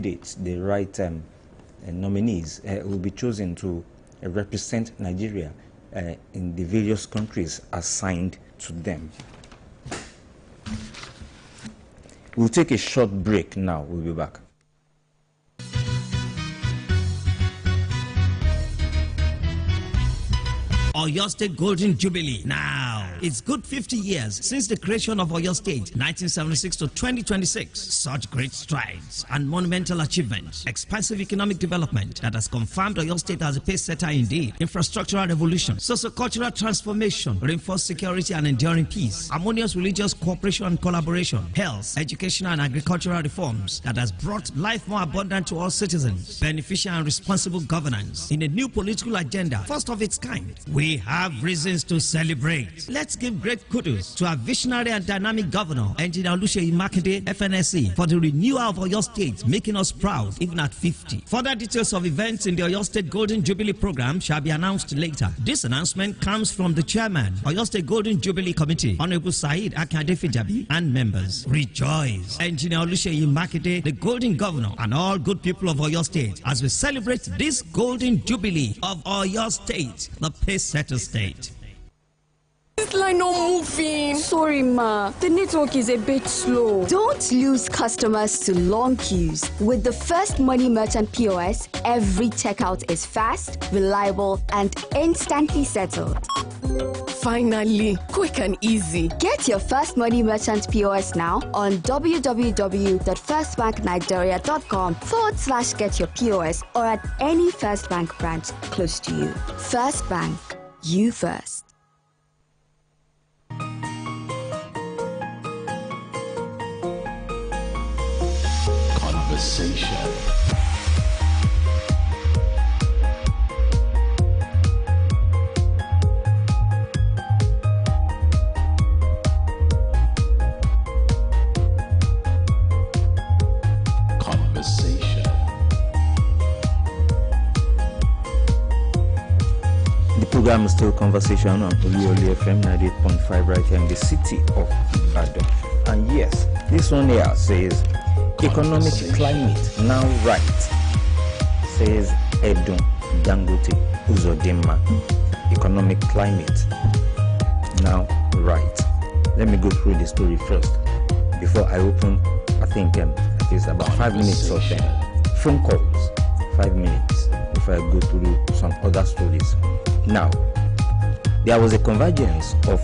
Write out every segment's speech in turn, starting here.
candidates, the right nominees will be chosen to represent Nigeria in the various countries assigned to them. We'll take a short break now. We'll be back. Oyo State Golden Jubilee. Now, it's good 50 years since the creation of Oyo State, 1976 to 2026. Such great strides and monumental achievements, expansive economic development that has confirmed Oyo State as a pace setter indeed, infrastructural revolution, socio-cultural transformation, reinforced security and enduring peace, harmonious religious cooperation and collaboration, health, educational and agricultural reforms that has brought life more abundant to all citizens, beneficial and responsible governance in a new political agenda, first of its kind. We have reasons to celebrate. Let's give great kudos to our visionary and dynamic governor, Engineer Oluyole, FNSE, for the renewal of Oyo State, making us proud even at 50. Further details of events in the Oyo State Golden Jubilee program shall be announced later. This announcement comes from the chairman, Oyo State Golden Jubilee Committee, Honorable Said Akinade-Fijabi, and members. Rejoice, Engineer Oluyole, the Golden Governor, and all good people of Oyo State, as we celebrate this Golden Jubilee of Oyo State, the pace setter state. This line not moving. Sorry, ma. The network is a bit slow. Don't lose customers to long queues. With the First Money Merchant POS, every checkout is fast, reliable, and instantly settled. Finally, quick and easy. Get your First Money Merchant POS now on www.firstbanknigeria.com/get your POS or at any First Bank branch close to you. First Bank, you first. Conversation. The program is still Conversation on OLUYOLEFM 98.5 right here in the city of Ibadan. And yes, this one here says economic climate now right, says Edun Dangote Uzodinma. Economic climate now right. Let me go through the story first before I open. I think it's about 5 minutes or 10 phone calls, 5 minutes before I go through some other stories. Now, there was a convergence of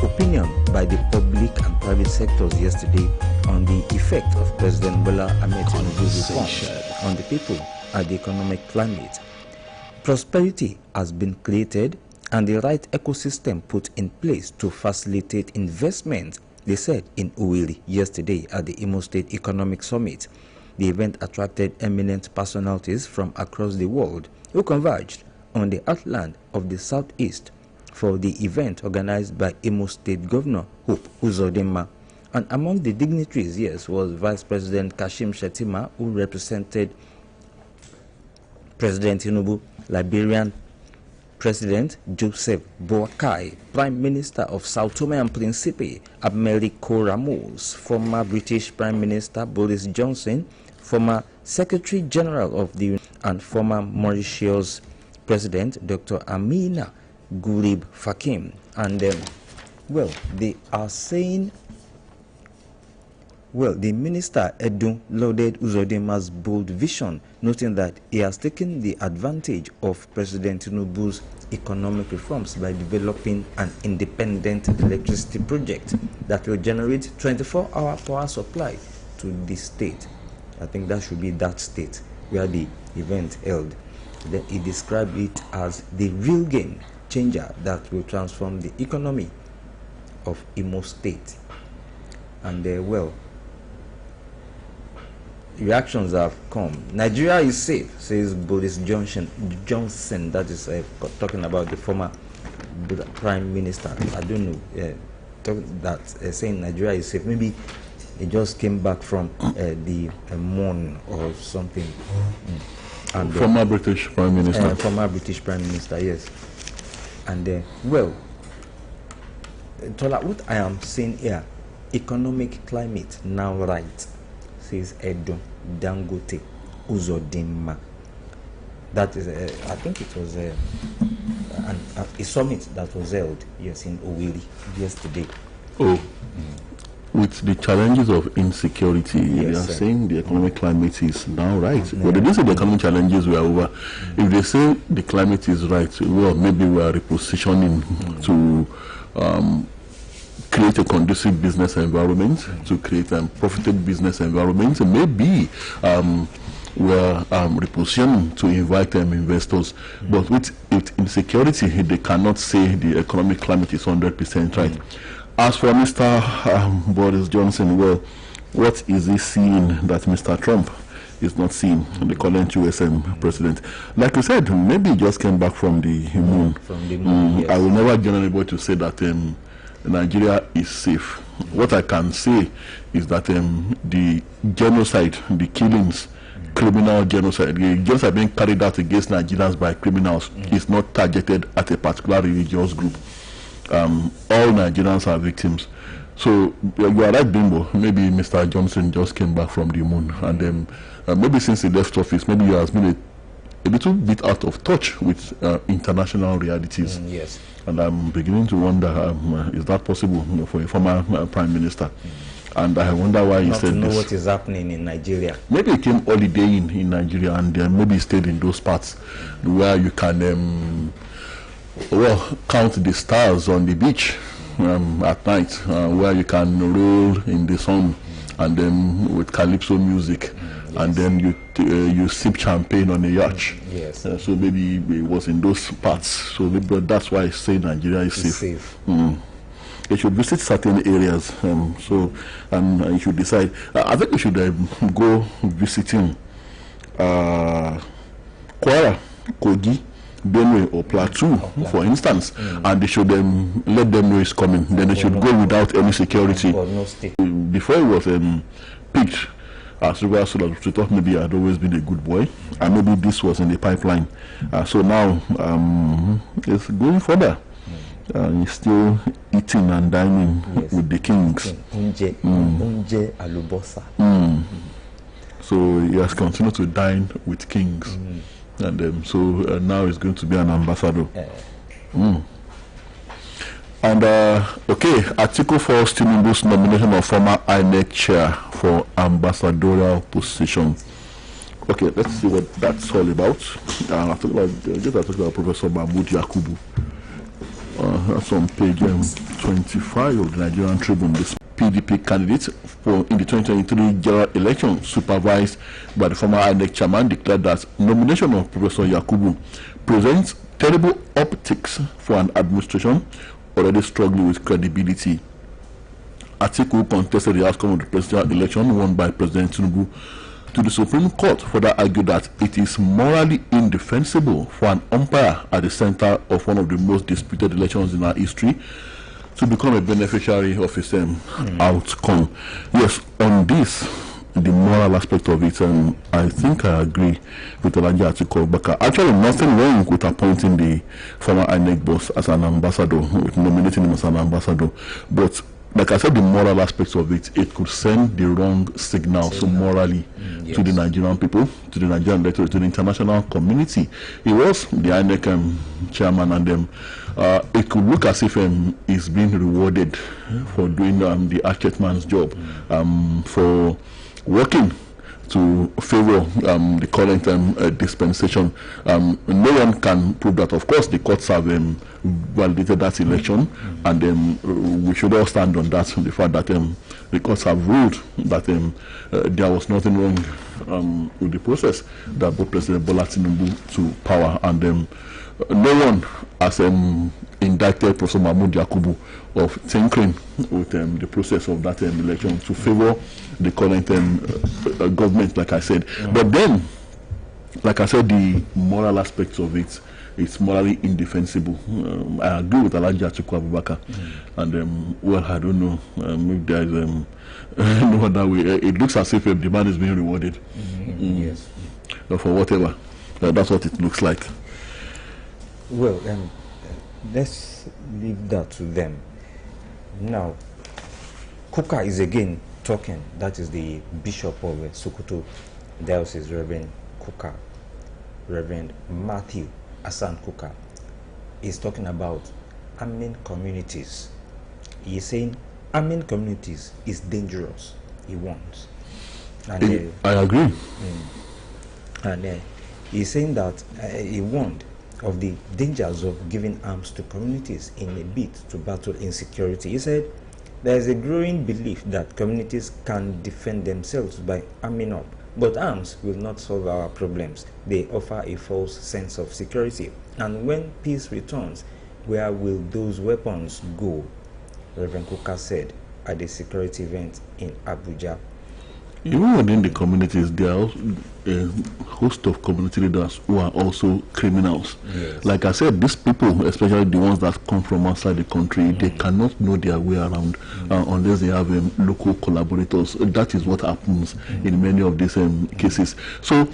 opinion by the public and private sectors yesterday on the effect of President Bola Ahmed Tinubu's reforms on the people and the economic climate. Prosperity has been created and the right ecosystem put in place to facilitate investment, they said in Owerri yesterday at the Imo State Economic Summit. The event attracted eminent personalities from across the world who converged on the heartland of the southeast for the event organized by Imo State Governor Hope Uzodinma. And among the dignitaries, yes, was Vice President Kashim Shettima, who represented President Tinubu, Liberian President Joseph Boakai, Prime Minister of Sao Tome and Principe, Americo Ramos, former British Prime Minister Boris Johnson, former Secretary General of the and former Mauritius President Dr. Amina Gurib Fakim. And well, they are saying, well, the minister Edun lauded Uzodinma's bold vision, noting that he has taken the advantage of President Tinubu's economic reforms by developing an independent electricity project that will generate 24-hour power supply to the state. I think that should be that state where the event held. Then he described it as the real game changer that will transform the economy of Imo State. And well, reactions have come. Nigeria is safe, says Boris Johnson. That is talking about the former Prime Minister. I don't know saying Nigeria is safe. Maybe he just came back from the moon or something. And former British Prime Minister. Former British Prime Minister, yes. And well, Tola, what I am saying here, economic climate now right, says Edun Dangote Uzodinma. That is, I think it was a summit that was held, yes, in Owerri yesterday. Oh, with the challenges of insecurity, they are sir. saying the economic climate is now right. But they didn't say the economic challenges were over. If they say the climate is right, well, maybe we are repositioning to create a conducive business environment, to create a profitable business environment, and maybe we're repositioning to invite investors. But with insecurity, they cannot say the economic climate is 100% right. As for Mr. Boris Johnson, well, what is he seeing that Mr. Trump is not seeing, the current US president? Like you said, maybe he just came back from the moon. From the moon, yes. I will never get anybody to say that Nigeria is safe. What I can say is that the genocide, the killings, criminal genocide, the genocide being carried out against Nigerians by criminals is not targeted at a particular religious group. All Nigerians are victims. So you are right, Bimbo. Maybe Mr. Johnson just came back from the moon, and then maybe since he left office, maybe he has been a little bit out of touch with international realities. Yes. And I'm beginning to wonder, is that possible for a former prime minister? And I wonder why he said to know this. what is happening in Nigeria. Maybe he came holidaying in Nigeria, and maybe he stayed in those parts where you can count the stars on the beach at night, where you can roll in the sun, and then with calypso music, and then you sip champagne on a yacht. Yes. So maybe it was in those parts. So maybe that's why I say Nigeria is safe. They should visit certain areas. You should decide. I think we should go visiting Kwara, Kogi, Benue or Plateau, for instance, and they should let them know it's coming. Then they should go without any security. Before it was picked as regards to that, we thought maybe I had always been a good boy, and maybe this was in the pipeline. So now it's going further. He's still eating and dining with the kings. So he has continued to dine with kings. And so now he's going to be an ambassador. And Atiku Falls Tinubu's nomination of former INEC chair for ambassadorial position. Okay, let's see what that's all about. I talk about Professor Mahmoud Yakubu. That's on page 25 of the Nigerian Tribune. This PDP candidate in the 2023 general election, supervised by the former INEC chairman, declared that nomination of Professor Yakubu presents terrible optics for an administration already struggling with credibility. Atiku contested the outcome of the presidential election won by President Tinubu to the Supreme Court, further argued that it is morally indefensible for an umpire at the center of one of the most disputed elections in our history to become a beneficiary of his outcome. Yes, on this, the moral aspect of it, I think I agree with Alhaji Atiku Abubakar. Actually, nothing wrong with appointing the former INEC boss as an ambassador, with nominating him as an ambassador. But like I said, the moral aspects of it, it could send the wrong signal morally to the Nigerian people, to the Nigerian electorate, to the international community. He was the INEC chairman, and it could look as if he's being rewarded for doing the Archetman's job, for working to favor the current dispensation. No one can prove that. Of course, the courts have validated that election, and we should all stand on that, the fact that the courts have ruled that there was nothing wrong with the process that brought President Bola Tinubu to power, and no one has indicted Professor Mahmoud Yakubu of tinkering with the process of that election to favor the current government, like I said. But then, like I said, the moral aspects of it, it's morally indefensible. I agree with Alhaji Atiku Abubakar. And, well, I don't know, if there is no other way. It looks as if the man is being rewarded. Yes. For whatever. That's what it looks like. Well, let's leave that to them. Now, Kuka is again talking. That is the Bishop of Sokoto. There is Reverend Kuka, Reverend Matthew Asan Kuka. He's talking about arming communities. He's saying arming communities is dangerous. He warns. And I agree. And he's saying that he warned of the dangers of giving arms to communities in a bid to battle insecurity. He said there is a growing belief that communities can defend themselves by arming up, but arms will not solve our problems. They offer a false sense of security. And when peace returns, where will those weapons go? Reverend Kuka said at a security event in Abuja. Even within the communities, there are a host of community leaders who are also criminals. Yes. Like I said, these people, especially the ones that come from outside the country, they cannot know their way around unless they have local collaborators. That is what happens in many of these cases. So,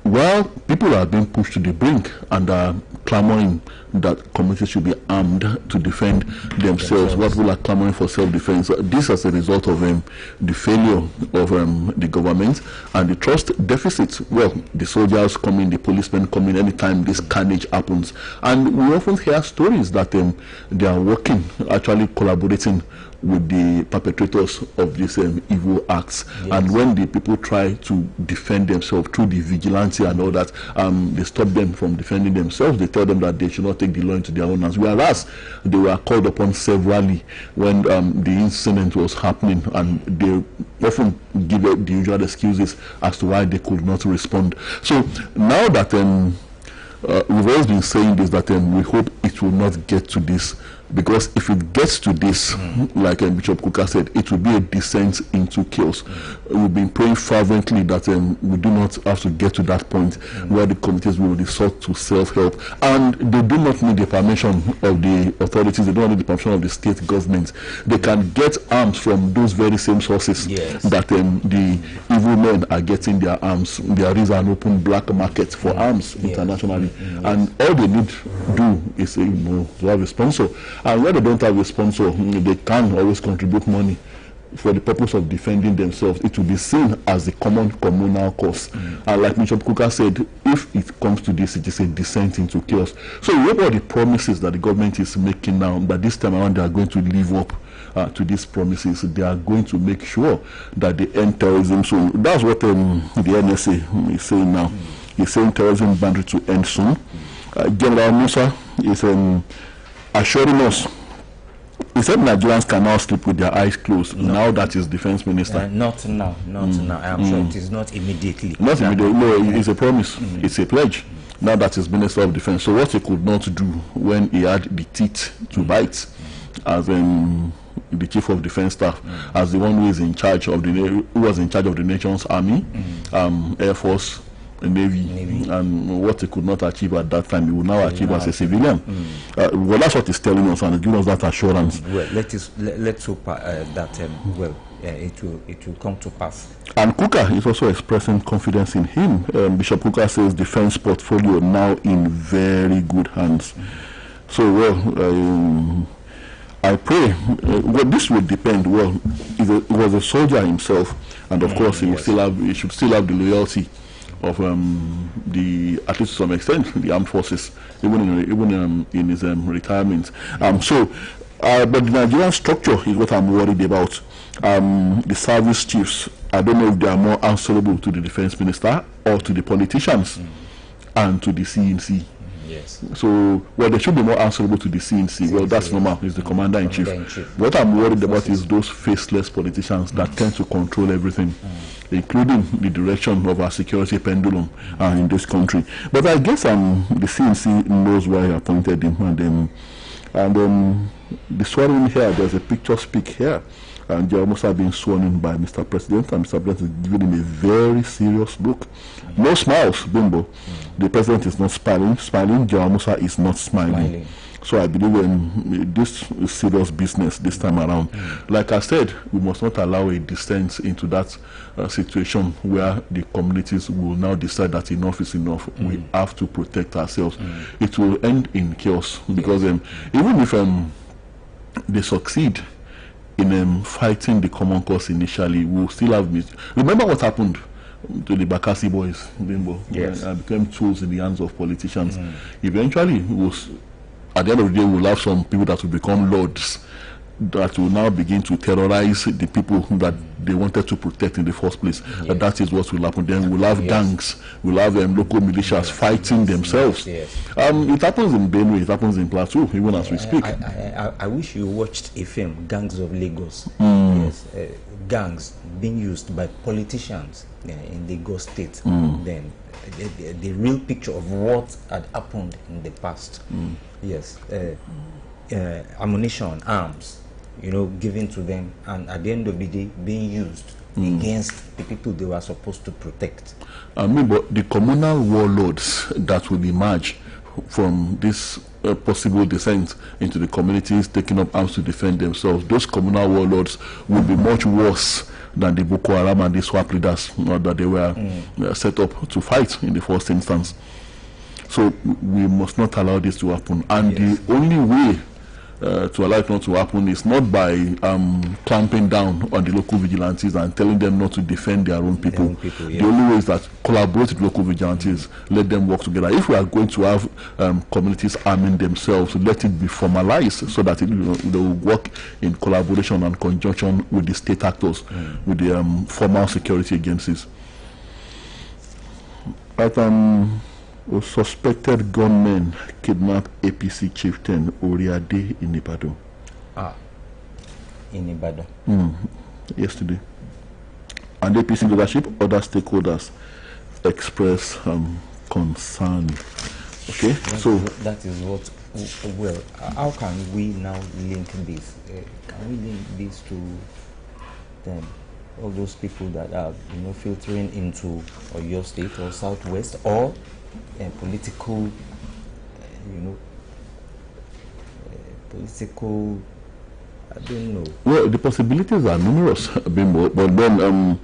while people are being pushed to the brink and are clamoring that communities should be armed to defend themselves, what people are clamoring for self-defense, this as a result of the failure of the government and the trust deficit. Well, the soldiers come in, the policemen come in anytime this carnage happens, and we often hear stories that they are working, actually collaborating with the perpetrators of these evil acts. Yes. And when the people try to defend themselves through the vigilante and all that, they stop them from defending themselves. They tell them that they should not take the law into their own hands, whereas they were called upon severally when the incident was happening, and they often give the usual excuses as to why they could not respond. So now that we've always been saying this, that we hope it will not get to this, because if it gets to this, like Bishop Kuka said, it will be a descent into chaos. We've been praying fervently that we do not have to get to that point where the communities will resort to self-help, and they do not need the permission of the authorities. They don't need the permission of the state government. They can get arms from those very same sources. Yes. That the evil men are getting their arms. There is an open black market for arms internationally, and all they need to do is to have a sponsor. And when they don't have a sponsor, they can always contribute money for the purpose of defending themselves. It will be seen as the common communal cause. And like Bishop Kuka said, if it comes to this, it is a descent into chaos. So what are the promises that the government is making now, that this time around they are going to live up to these promises? They are going to make sure that they end terrorism. So that's what the NSA is saying now. He's saying terrorism boundary to end soon. General Musa is assuring us, he said Nigerians can now sleep with their eyes closed. No. Now that is defense minister. Not now. I am sure it is not immediately. Not immediately. No, it's a promise. It's a pledge. Now that is Minister of Defense. So what he could not do when he had the teeth to bite as the Chief of Defense Staff, as the one who is in charge of who was in charge of the nation's army, Air Force, Navy, and what he could not achieve at that time, he will now achieve as a civilian. Well, that's what he's telling us, and giving us that assurance. Well, let's hope that it will come to pass. And Kuka is also expressing confidence in him. Bishop Kuka says defense portfolio now in very good hands. So, well, I pray. Well, this will depend. Well, he was a soldier himself, and of course, he should still have the loyalty of at least to some extent, the armed forces, even in his retirement. But the Nigerian structure is what I'm worried about. The service chiefs, I don't know if they are more answerable to the defense minister or to the politicians and to the CNC. Yes. So, well, they should be more answerable to the CNC. Well, that's normal. He's the commander-in-chief. What I'm worried about is those faceless politicians that tend to control everything, including the direction of our security pendulum in this country. But I guess the CNC knows why he appointed him. And the swearing here, there's a picture speak here. And General Musa being sworn in by Mr. President, and Mr. President is giving him a very serious look. No smiles, Bimbo. The President is not smiling. General Musa is not smiling. So I believe this is serious business this time around. Like I said, we must not allow a descent into that situation where the communities will now decide that enough is enough. We have to protect ourselves. It will end in chaos, because even if they succeed in fighting the common cause initially, we'll still have remember what happened to the Bakassi boys, yes, became tools in the hands of politicians. Eventually, at the end of the day, we'll have some people that will become lords that will now begin to terrorize the people that they wanted to protect in the first place. Yes. That is what will happen. Then we'll have gangs, we'll have local militias fighting themselves. Yes. It happens in Benue, it happens in Plateau, even as we speak. I wish you watched a film, Gangs of Lagos. Yes, gangs being used by politicians in Lagos State. Then the real picture of what had happened in the past. Yes, ammunition, arms, given to them, and at the end of the day being used against the people they were supposed to protect. But the communal warlords that will emerge from this possible descent into the communities taking up arms to defend themselves, those communal warlords will be much worse than the Boko Haram and the SWAT leaders that they were set up to fight in the first instance. So we must not allow this to happen. And the only way to allow it not to happen is not by clamping down on the local vigilantes and telling them not to defend their own people. The only way is that collaborate with local vigilantes, let them work together. If we are going to have communities arming themselves, let it be formalized so that they will work in collaboration and conjunction with the state actors, with the formal security agencies. But suspected gunmen kidnapped APC chieftain Oluyole in Ibadan. In Ibadan. Yesterday. And APC leadership, other stakeholders express concern. Okay, that is what. Well, how can we now link this? Can we link this to them? All those people that are, filtering into Oyo State or Southwest, or political, I don't know. Well, the possibilities are numerous, Bimbo, but then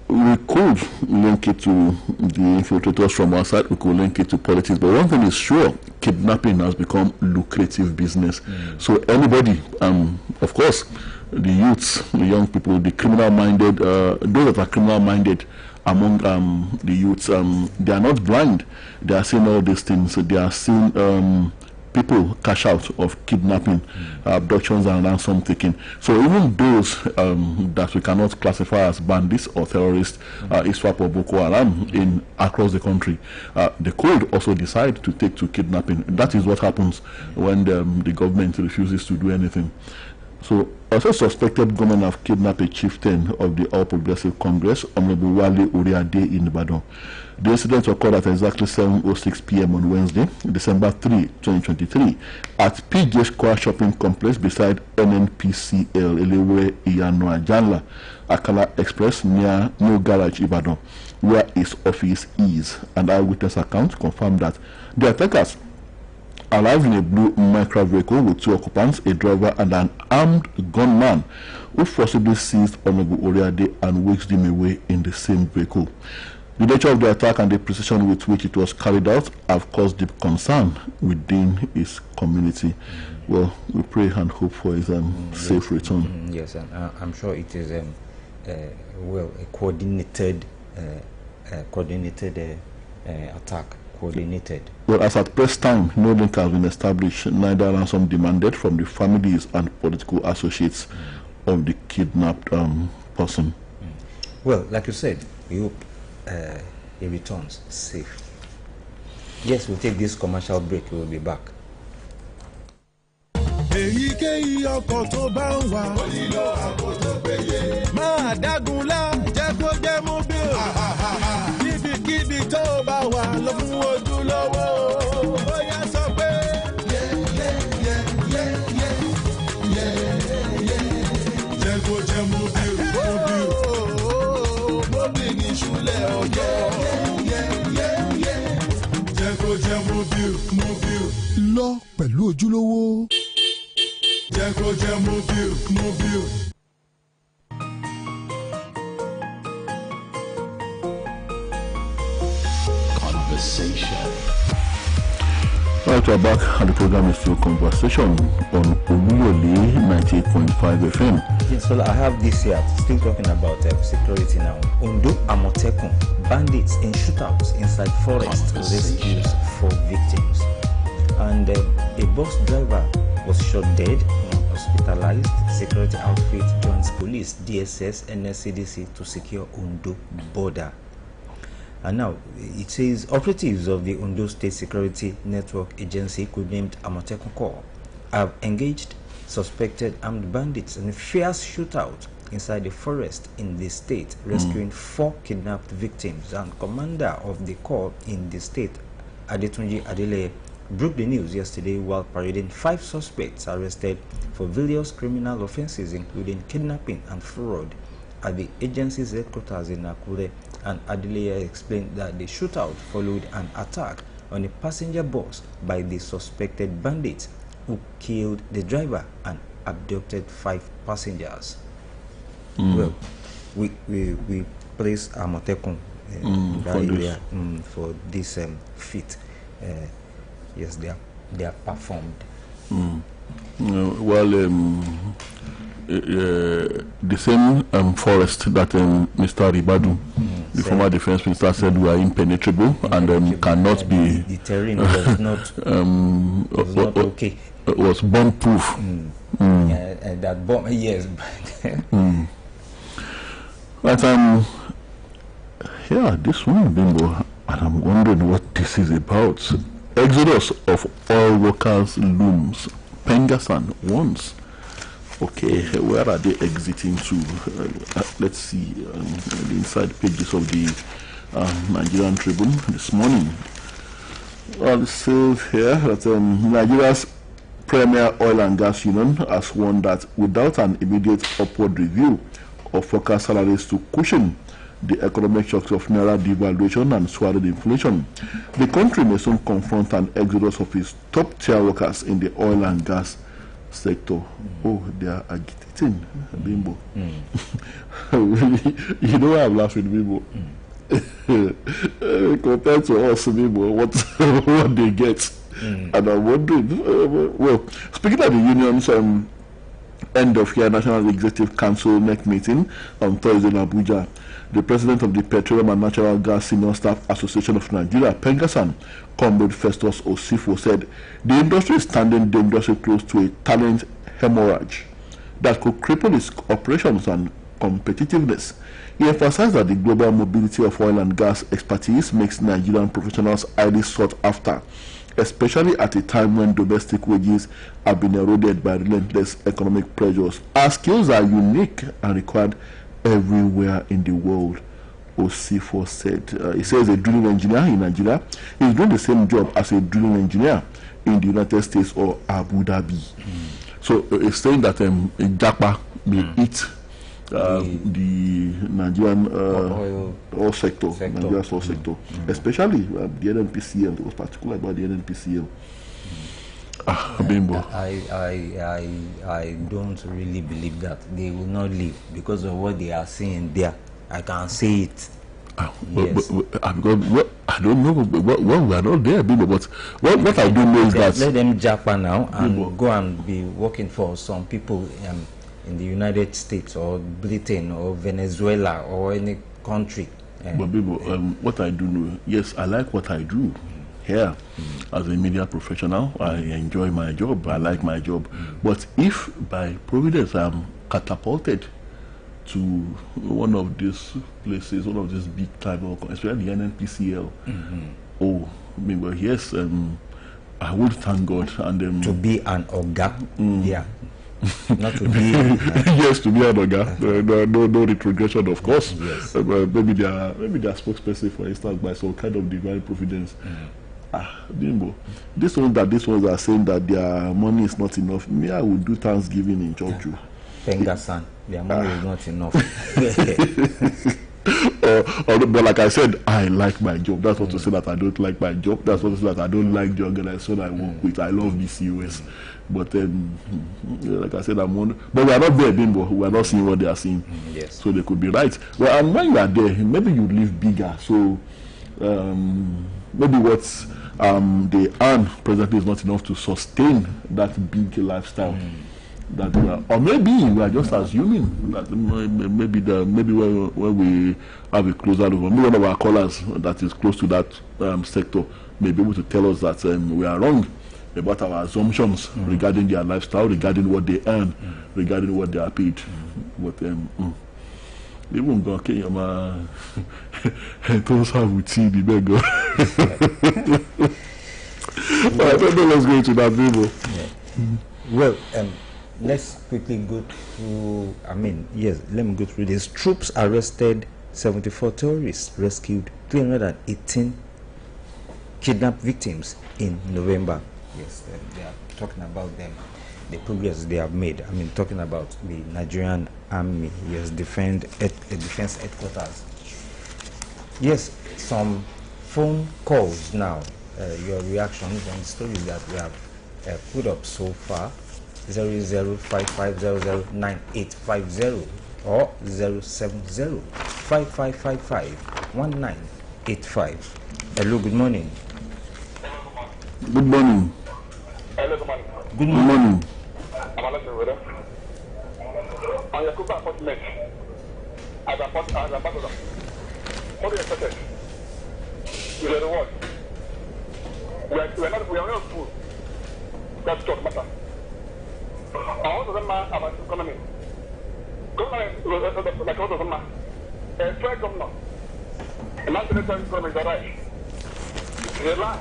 we could link it to the infiltrators from our side, we could link it to politics, but one thing is sure, kidnapping has become lucrative business. So anybody, of course, the youths, the young people, the criminal-minded, those that are criminal-minded among the youths, they are not blind. They are seeing all these things. They are seeing people cash out of kidnapping, abductions and ransom taking. So even those that we cannot classify as bandits or terrorists, ISWAP or Boko Haram across the country, they could also decide to take to kidnapping. That is what happens when the government refuses to do anything. So, also suspected gunmen have kidnapped a chieftain of the All Progressive Congress, Honorable Oluyole in Ibadan. The incident occurred at exactly 7:06 p.m. on Wednesday, December 3, 2023, at PJ Square Shopping Complex beside NNPCL Elewe Iyano Ajanla, Akala Express near New Garage, Ibadan, where his office is. And eyewitness account confirmed that the attackers arrived in a blue micro vehicle with two occupants, a driver and an armed gunman, who forcibly seized Honorable Oluyole and whisked him away in the same vehicle. The nature of the attack and the precision with which it was carried out have caused deep concern within his community. Well, we pray and hope for his safe return. Yes, and I'm sure it is a coordinated attack. Coordinated. Well, as at press time, no link has been established, neither ransom demanded from the families and political associates of the kidnapped person. Well, like you said, we hope he returns safe. Yes, we'll take this commercial break. We will be back. Èyíkéyìí ọkọ̀ tó bá ń wà. Ó nílò ààbò tó péye. Máa dágunlá jẹ́ kó jẹ́ mobile. Níbikíbi tó bá wà ló fún ojúlówó. Ó yá sọ pé. Jẹ́ kó jẹ́ mobile. Mobile ní ìṣúlẹ̀ ọjọ́. Jẹ́ kó jẹ́ mobile. Lọ pẹ̀lú ojúlówó. Jẹ́ kó jẹ́ mobile. All Right, we're back, and the program is still Conversation on Oluyole 98.5 FM. Yes, well, I have this here, still talking about security now. Ondo Amotekun, bandits in shootouts inside forest rescues 4 victims. And a bus driver was shot dead, hospitalized. Security outfit joins police, DSS, NSCDC to secure Ondo border. And now, it says operatives of the Ondo State Security Network Agency, codenamed Amotekun Corps, have engaged suspected armed bandits in a fierce shootout inside the forest in the state, rescuing 4 kidnapped victims. And commander of the corps in the state, Adetunji Adele, broke the news yesterday while parading 5 suspects arrested for various criminal offenses, including kidnapping and fraud, at the agency's headquarters in Akure. And Adelea explained that the shootout followed an attack on a passenger bus by the suspected bandits, who killed the driver and abducted 5 passengers. Well, we place Amotekun in that area for this feat. Yes, they are performed. The same forest that Mr. Ribadu, the former defense minister, said were impenetrable and cannot be. The terrain was not okay. It was bomb-proof. And that bomb, yes. But this one, Bimbo, and I'm wondering what this is about. Exodus of oil workers looms. Pengasan once. Okay, where are they exiting to? Let's see the inside pages of the Nigerian Tribune this morning. Well, it says here that Nigeria's premier oil and gas union has warned that without an immediate upward review of worker salaries to cushion the economic shocks of naira devaluation and swallowed inflation, the country may soon confront an exodus of its top-tier workers in the oil and gas sector. Oh, they are agitating, Bimbo. You know why I'm laughing, Bimbo? Compared to us, Bimbo, what they get. And I'm wondering, well, speaking of the union's end of year National Executive Council NEC meeting on Thursday in Abuja, the president of the Petroleum and Natural Gas Senior Staff Association of Nigeria, Pengasan, Comrade Festus Osifo, said the industry is standing dangerously close to a talent hemorrhage that could cripple its operations and competitiveness. He emphasized that the global mobility of oil and gas expertise makes Nigerian professionals highly sought after, especially at a time when domestic wages have been eroded by relentless economic pressures. Our skills are unique and required everywhere in the world, Osifo said. He says a drilling engineer in Nigeria is doing the same job as a drilling engineer in the United States or Abu Dhabi. So he's saying that Japa may eat the Nigerian oil sector, Nigeria's oil sector, especially the NNPCL. It was particular about the NNPCL. Bimbo. I don't really believe that they will not leave because of what they are saying there. I can say it. Yes. Because I don't know. Well, we are not there, Bimbo. But what I do know is that let them Japan now and Bimbo, go and be working for some people in the United States or Britain or Venezuela or any country. But Bimbo, what I do know, yes, I like what I do. Here, as a media professional, I enjoy my job. I like my job. But if by providence I'm catapulted to one of these places, one of these big time, especially the NNPCL, oh, well, yes, I would thank God and to be an Oga, yeah. Not to be yes, to be an Oga. No retrogression, of course. Yes. Maybe they are spokesperson, for instance, by some kind of divine providence. Bimbo, these ones are saying that their money is not enough. Me, I would do Thanksgiving in church. Pengasan, their money is not enough. But like I said, I like my job. That's not to say that I don't like my job. That's not to say that I don't like the organization I work with. I love BCUS. But like I said, but we are not there, Bimbo. We are not seeing what they are seeing. Yes. So they could be right. Well, and when you are there, maybe you live bigger. So maybe what they earn presently is not enough to sustain that big lifestyle. That or maybe we are just assuming that maybe when we have a closer look, maybe one of our callers that is close to that sector may be able to tell us that we are wrong about our assumptions regarding their lifestyle, regarding what they earn, regarding what they are paid. But even go okay, those have with tea the beggar. I don't know what's going to that people. Well, let's quickly go through. Let me go through this. Troops arrested 74 terrorists, rescued 318 kidnapped victims in November. Yes, they are talking about them, the progress they have made. Talking about the Nigerian Army, yes, defense headquarters. Yes, some phone calls now. Your reactions on the stories that we have put up so far: 0055009850 or 07055551985. Hello, good morning. Good morning. Hello, good morning. Good morning. I'm Alex Rivera. On your Cuba appointment, as ambassador, what do you expect? You are the what? We are not food. That's what matter. I want to remember about economy. Government, like what of man? A fair governor. A national economy is alright. They lie.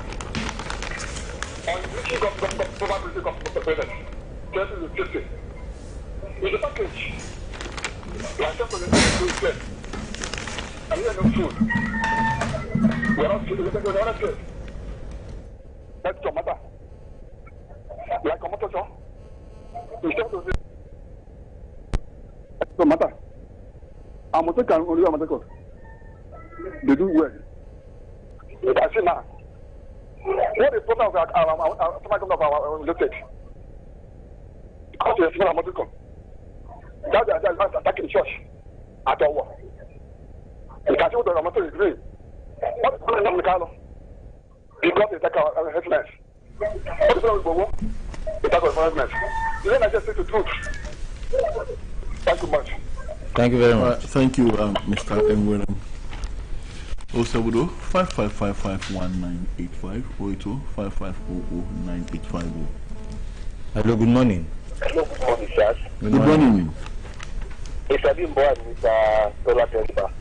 On reaching probability of the president. This is the 50. It's a package. Like just for the food. And we have no food. We are not food. That's what matter. Like a motor show. Instead of this. That's what matter. I'm going to only on the they do well. You can see now. What is the problem of our state? Because they are small American. That's attacking the church at all. You can see what the American is doing. What is the problem of the Carlo? Because they attack our headlines. What is the problem with Bobo? They attack our headlines. You don't just say the truth. Thank you much. Thank you very much. Thank you, Mr. Nweren. 070 55551985 082 55009850. Hello, good morning. Hello, good morning, sir. Good morning. Mr. Bimbo and Mr. Tola Temba.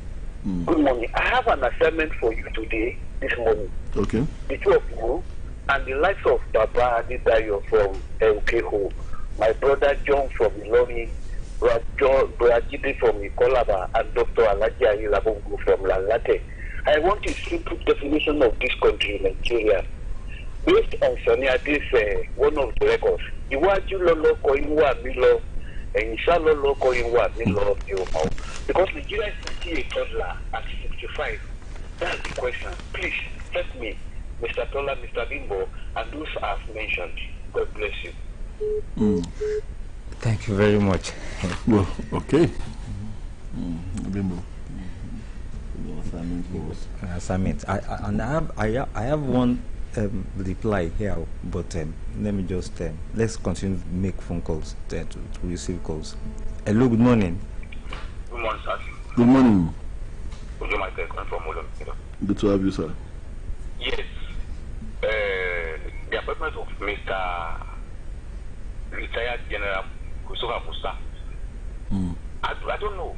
Good morning. I have an assignment for you today, this morning. Okay. The two of you and the likes of Baba Adidayo from Ukeho, my brother John from Ilori, Brajide from Ikolaba, and Dr. Alaji Ayilabungu from Lalate. I want a simple definition of this country, Nigeria. Based on Sonia, this one of the records. Iwaju lolo ko inwa milo, and Inshallah lolo ko inwa milo yomo. Because Nigeria is 68 toddler at 65. That's the question. Please help me, Mr. Tola, Mr. Bimbo, and those I've mentioned. God bless you. Thank you very much. Well, okay. Bimbo. Assignment. I have one reply here, but let me just let's continue to make phone calls to receive calls. Hello, good morning. Good morning, sir. Good morning. Would you mind from Oluyole? Good to have you, sir. Yes. The appointment of Mr. Retired General Christopher Musa. I don't know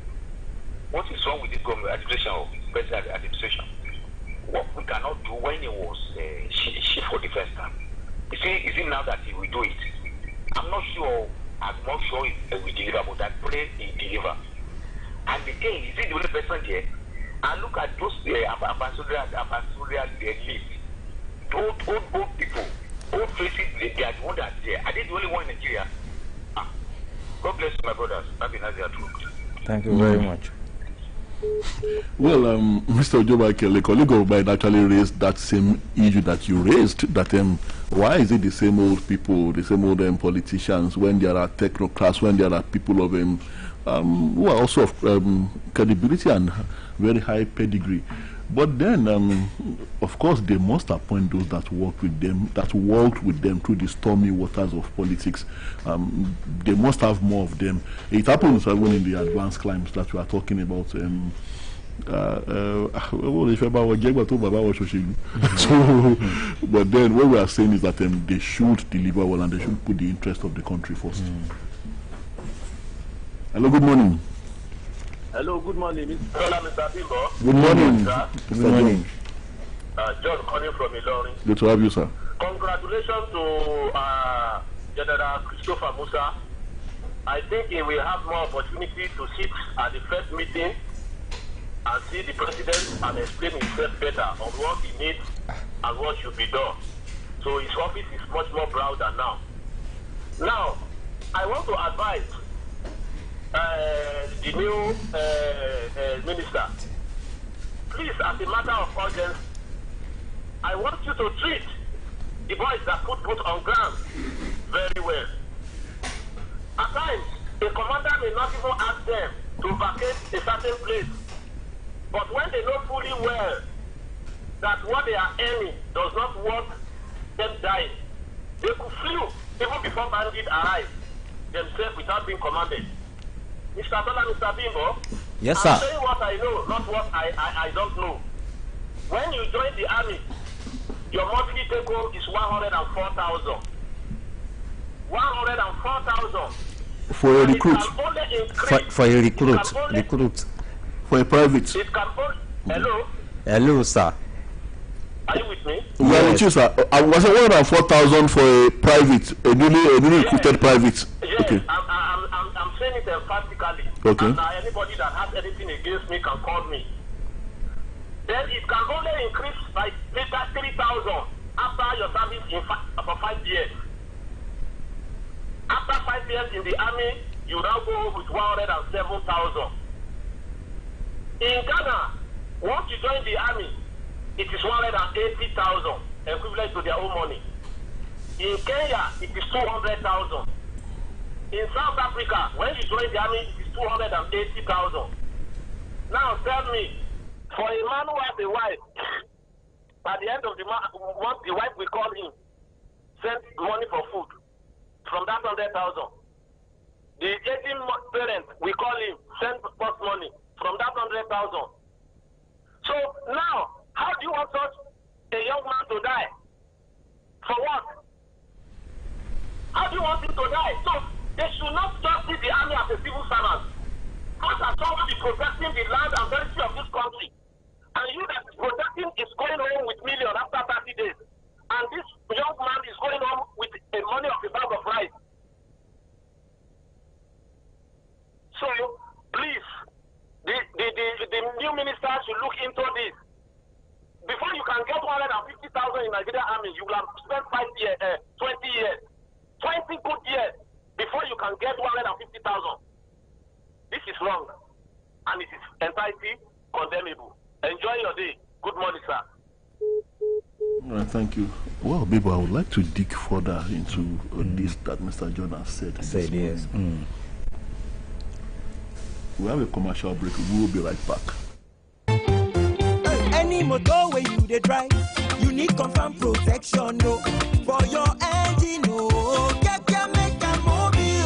what is wrong with this government administration or president administration. What we cannot do when he was chief for the first time. Is it now that he will do it? I'm not sure. I'm not sure if he will deliver, but I pray he deliver. And again, is he the only person here? And look at those ambassadorial list. Those old people, old faces, they are the ones that are there. Are they the only one in Nigeria? God bless you, my brothers. Happy Nigeria too. Thank you very much. Well, Mr. Ojobaike, a colleague of mine actually raised that same issue that you raised, that why is it the same old people, the same old politicians, when there are technocrats, when there are people of who are also of credibility and very high pedigree, But then, of course, they must appoint those that work with them, that worked with them through the stormy waters of politics. They must have more of them. It happens even in the advanced climes that we are talking about. So, but then what we are saying is that they should deliver well and they should put the interest of the country first. Hello, good morning. Hello, good morning, Mr. Bimbo. Good morning, sir. Good morning. John calling from Ilorin. Good to have you, sir. Congratulations to General Christopher Musa. I think he will have more opportunity to sit at the first meeting and see the president and explain himself better on what he needs and what should be done. So his office is much more broader now. Now, I want to advise the new minister, please, as a matter of urgency, I want you to treat the boys that put on ground very well. At times, a commander may not even ask them to vacate a certain place, but when they know fully well that what they are earning does not worth them dying, they could flee even before bandits arrive themselves without being commanded. Mr. Tola, Mr. Bimbo, yes, sir. I'm saying what I know, not what I don't know. When you join the army, your monthly take home is 104,000. 104,000. For a recruit. For a recruit. For a private. It can only, hello? Hello, sir. Are you with me? We are with you, sir. I was 104,000 for a private, a newly recruited private. Yes, okay. I'm saying it emphatically. Okay. And anybody that has anything against me can call me. Then it can only increase by 3,000 after your service for 5 years. After 5 years in the army, you now go with 107,000. In Ghana, once you join the army, it is 180,000, equivalent to their own money. In Kenya, it is 200,000. In South Africa, when you join the army, it is 280,000. Now tell me, for a man who has a wife, at the end of the month, the wife will call him, send money for food from that 100,000. The 18 parents will call him, send post money from that 100,000. So now, how do you want such a young man to die? For what? How do you want him to die? So they should not just see the army as a civil servant. Us as somebody protecting the land and territory of this country. And you that is protecting is going home with millions after 30 days. And this young man is going home with a money of a bag of rice. So please, the new minister should look into this. Before you can get 150,000 in Nigeria army, you will have spent 20 years, 20 good years before you can get 150,000. This is wrong, and it is entirely condemnable. Enjoy your day. Good morning, sir. All right, thank you. Well, Bibo, I would like to dig further into this that Mr. John has said. Yes. We have a commercial break. We will be right back. Any motor where you dey drive, you need confirm protection, no. For your engine, no.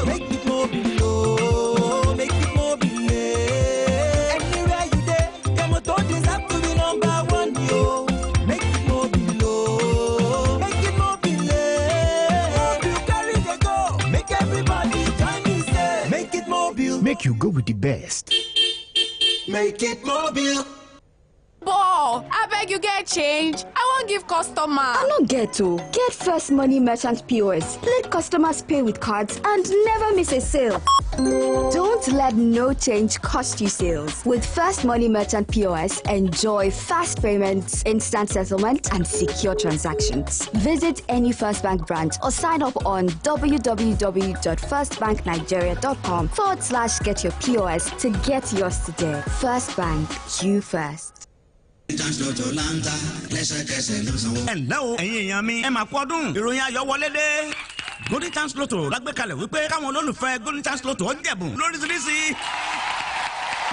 Make it mobile, no. Make it mobile, yeah. Anywhere you dey, your motor deserve to be number one, yo. Make it mobile, no. Make it mobile, yeah. You carry the go, make everybody join me, say. Make it mobile, make you go with the best. Make it mobile. Ball, I beg you get change. I won't give customer. I don't get to. Get First Money Merchant POS. Let customers pay with cards and never miss a sale. Don't let no change cost you sales. With First Money Merchant POS, enjoy fast payments, instant settlement, and secure transactions. Visit any First Bank branch or sign up on www.firstbanknigeria.com/get your POS to get yours today. First Bank, you first. Hello, ẹ̀yin èèyàn mi ẹ máa kú ọdún ìròyìn ayọ̀ wọlé dé. Golden Chance Lotto lágbékalẹ̀ wípé káwọn olólùfẹ́ Golden Chance Lotto ó jẹ̀bùn lóríṣiríṣi.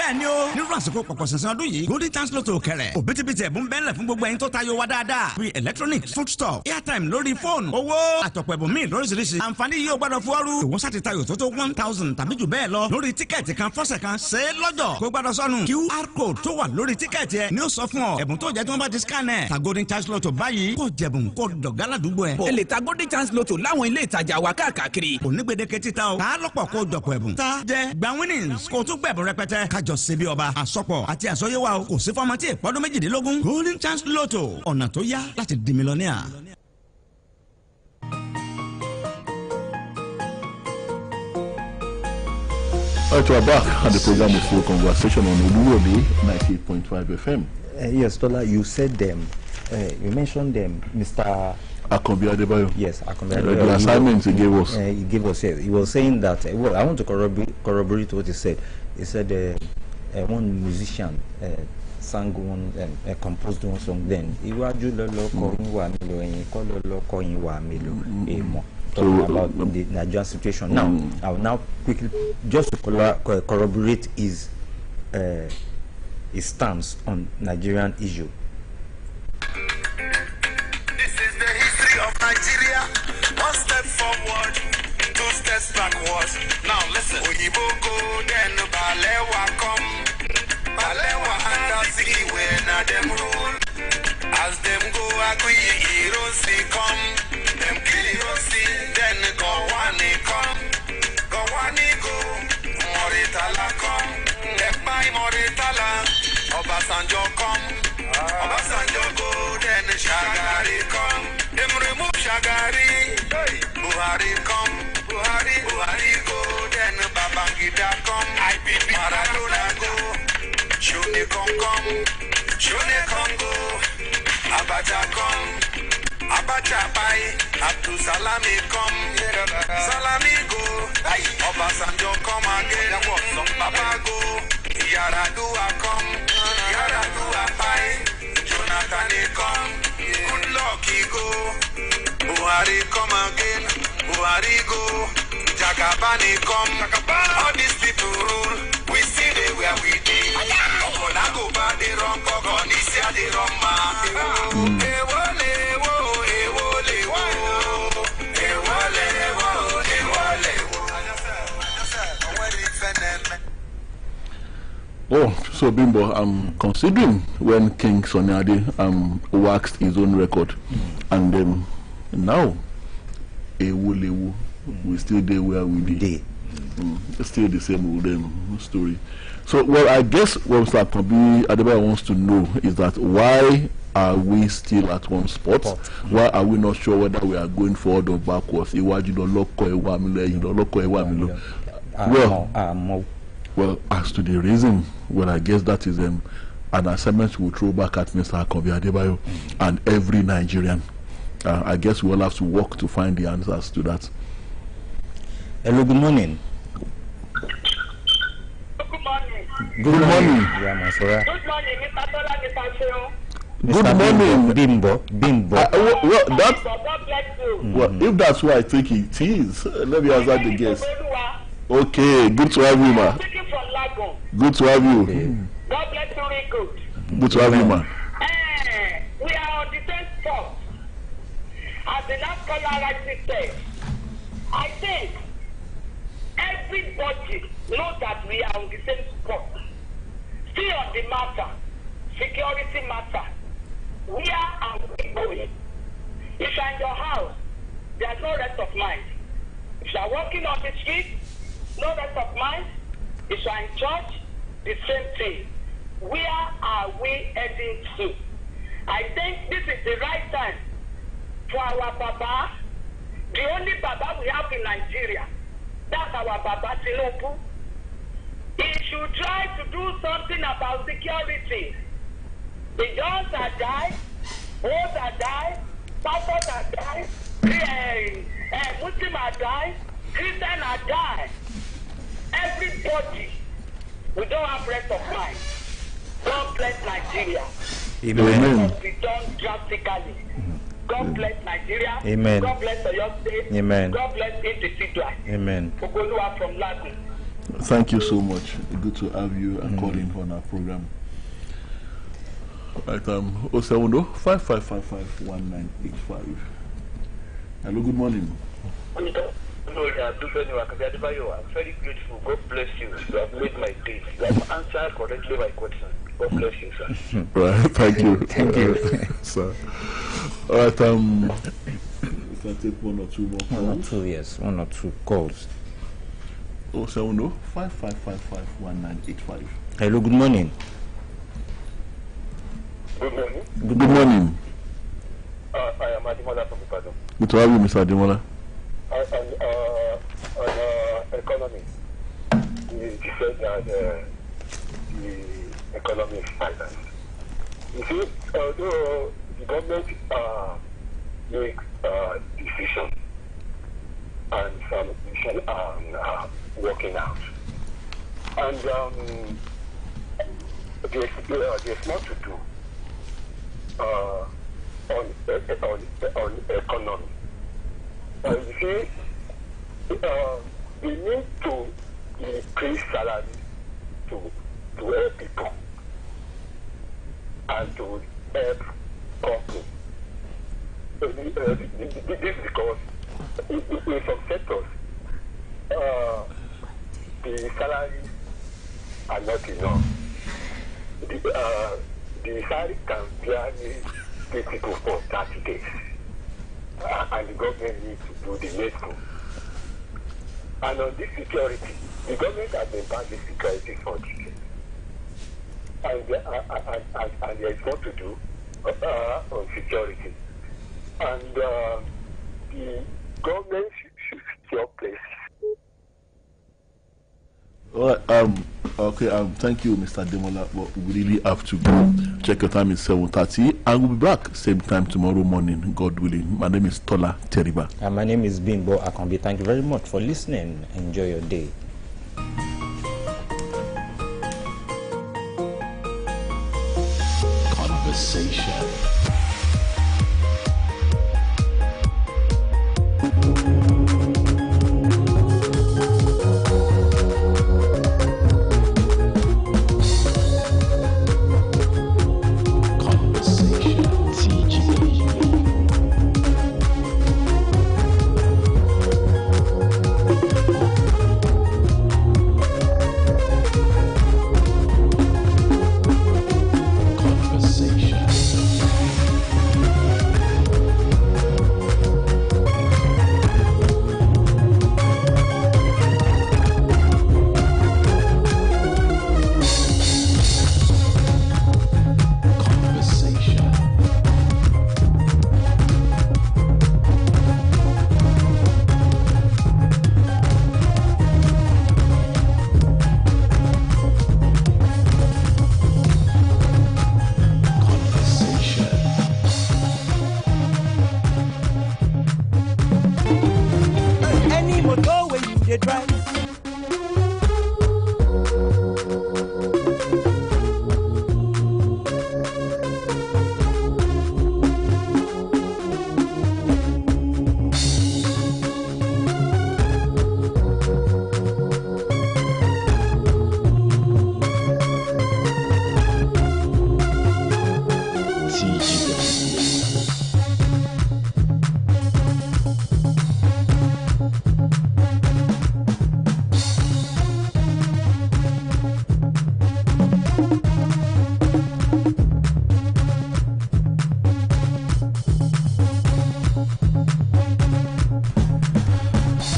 bẹ́ẹ̀ ni o nírú àsìkò pọ̀pọ̀ ṣẹ̀ṣẹ̀ ọdún yìí golden chance lotto kẹrẹ̀ òbítíbitì ẹ̀bùn bẹ́ẹ̀lẹ̀ fún gbogbo ẹ̀yin tó tayọ wa dáadáa bíi electronics foodstuff airtime lórí fóònù owó àtọ̀pọ̀ ẹ̀bùn míì lóríṣiríṣi àǹfààní yìí ò gbọ́dọ̀ fọ́ọ̀rù ìwọ sá ti tayọ tó tó 1000 tàbí jù bẹ́ẹ̀ lọ lórí tíkẹ́ẹ̀tì kan fọ́sẹ̀ kan ṣe é lọ́jọ́ kó gbọ́dọ̀ sọnù QR code tó wà lórí tíkẹ́ẹ̀tì ẹ ni ó sọ fún ọ ẹ̀bùn tó jẹ́ tí wọ́n bá ti scan ẹ̀ ta golden chance lotto báyìí kó jẹ̀bùn kó dọ̀gá ládùúgbò ẹ̀. ẹ lè ta golden chance lotto láwọn ilé ìtajà wa káàkiri. onígbèdéke títa o ta lọ́pọ̀ kó dọ̀pọ̀ ẹ̀bùn ta jẹ́ gba winnings kó tún gbẹ̀bùn rẹpẹtẹ kájọ ṣe bí ọba àsọpọ̀ àti àsọyéwà o kò sí fọmọ tí ìpọ́dún méjìdínlógún golden chance lotto ọ̀nà tó yá láti di mílíọ̀nìà. Alright, we're back at the program is full conversation on Oluyole 98.5 FM. Yes, Tola, you said them. You mentioned them, Mr. Akombi Adebayo. Yes, Akombi Adebayo. The assignments he gave us. He gave us. He was saying that. Well, I want to corroborate what he said. He said one musician sang one, composed one song. Then Iwaju lolo koyin wa milo, enko lolo koyin wa milo. Talking about the Nigerian situation. Now, I will now quickly just to corroborate his stance on Nigerian issue. This is the history of Nigeria. One step forward, two steps backwards. Now listen. Oyibo go, then Balewa come. Balewa under city where na them rule. As them go, agree, Hiroshi come. Them kill Hiroshi, then go one come. Go one go, Moritala come. Ekpai Moritala, Obasanjo come. Obasanjo go, then Shagari come. Them remove Shagari, Buhari come. Buhari go, then Babangida come. IPP Maradona go, Shone come. Shone Congo, Abacha come. Abacha bye, Abdul Salami come. Salami go, Obasanjo come again. Baba go, Yaradua come. Yaradua bye, Jonathan come. Good luck he go. Buhari come again. Buhari go. Jagabani come. All these people rule. We see they where we did. Okona go back the wrong Kogon, this year the wrong man. Oh, so Bimbo, I'm considering when King Sunny Ade waxed his own record, and now Ewu we still there where we did. Still the same old story. So, well, I guess what Mr. Akombi Adebayo wants to know is that why are we still at one spot? Why are we not sure whether we are going forward or backwards? Well, as to the reason, well, I guess that is an assignment we'll throw back at Mr. Akombi Adebayo and every Nigerian. I guess we'll have to work to find the answers to that. Hello, good morning. Good morning. Yeah, Masora. Good morning, Mr. Tola, Mr. Sheo. Good morning, Bimbo. Well, that. God bless you. Well, if that's what I think it is, let me answer the guess. Okay, good to have you, ma. Speaking from Lagos. Good to have you. God bless you, very good. Good to have you, ma. We are on the same spot. As the last caller rightly said, I think everybody knows that we are on the same spot. Still on the matter, security matter. Where are we going? If you're in your house, there's no rest of mind. If you're walking on the street, no rest of mind. If you're in church, the same thing. Where are we heading to? I think this is the right time for our Baba, the only Baba we have in Nigeria. That's our Baba Tinubu. He should try to do something about security. The Johns are died, boys are died, pastors are died, Muslims are died, Christians are died. Everybody, we don't have rest of mind. God bless Nigeria. Amen. It be done drastically. God bless Nigeria. Amen. God bless your state. Amen. God bless individuals. Amen. Ogoluwa from Lagos. Thank you so much. Good to have you and calling on our program. Right, 070-5555-1985. Hello, good morning. I'm very grateful. God bless you. You have made my day. You have answered correctly my question. God bless you, sir. Right, thank you. Thank you. Sir. All right, can I take one or two more calls? One or two, yes. One or two calls. 070-5555-1985. Hello, good morning. Good morning. Good morning. I am Adimola from Ibadan. Good to have you, Mr. Ademola. On economy, you said that the economy is silent. You see, although the government makes decisions and some decisions are working out, and there's more to do on economy. You see, we need to increase salary to help people and to help companies. This is because in some sectors, the salaries are not enough. The salary can barely pay people for 30 days. And the government needs to do the needful. And on this security, the government has been buying security for decades. And there is more to do on security. And the government should secure places. All right, okay, thank you, Mr. Demola. But we really have to go. Check your time is 7:30, and we'll be back same time tomorrow morning, God willing. My name is Tola Teriba. And my name is Bimbo Akambi. Thank you very much for listening. Enjoy your day. Conversation.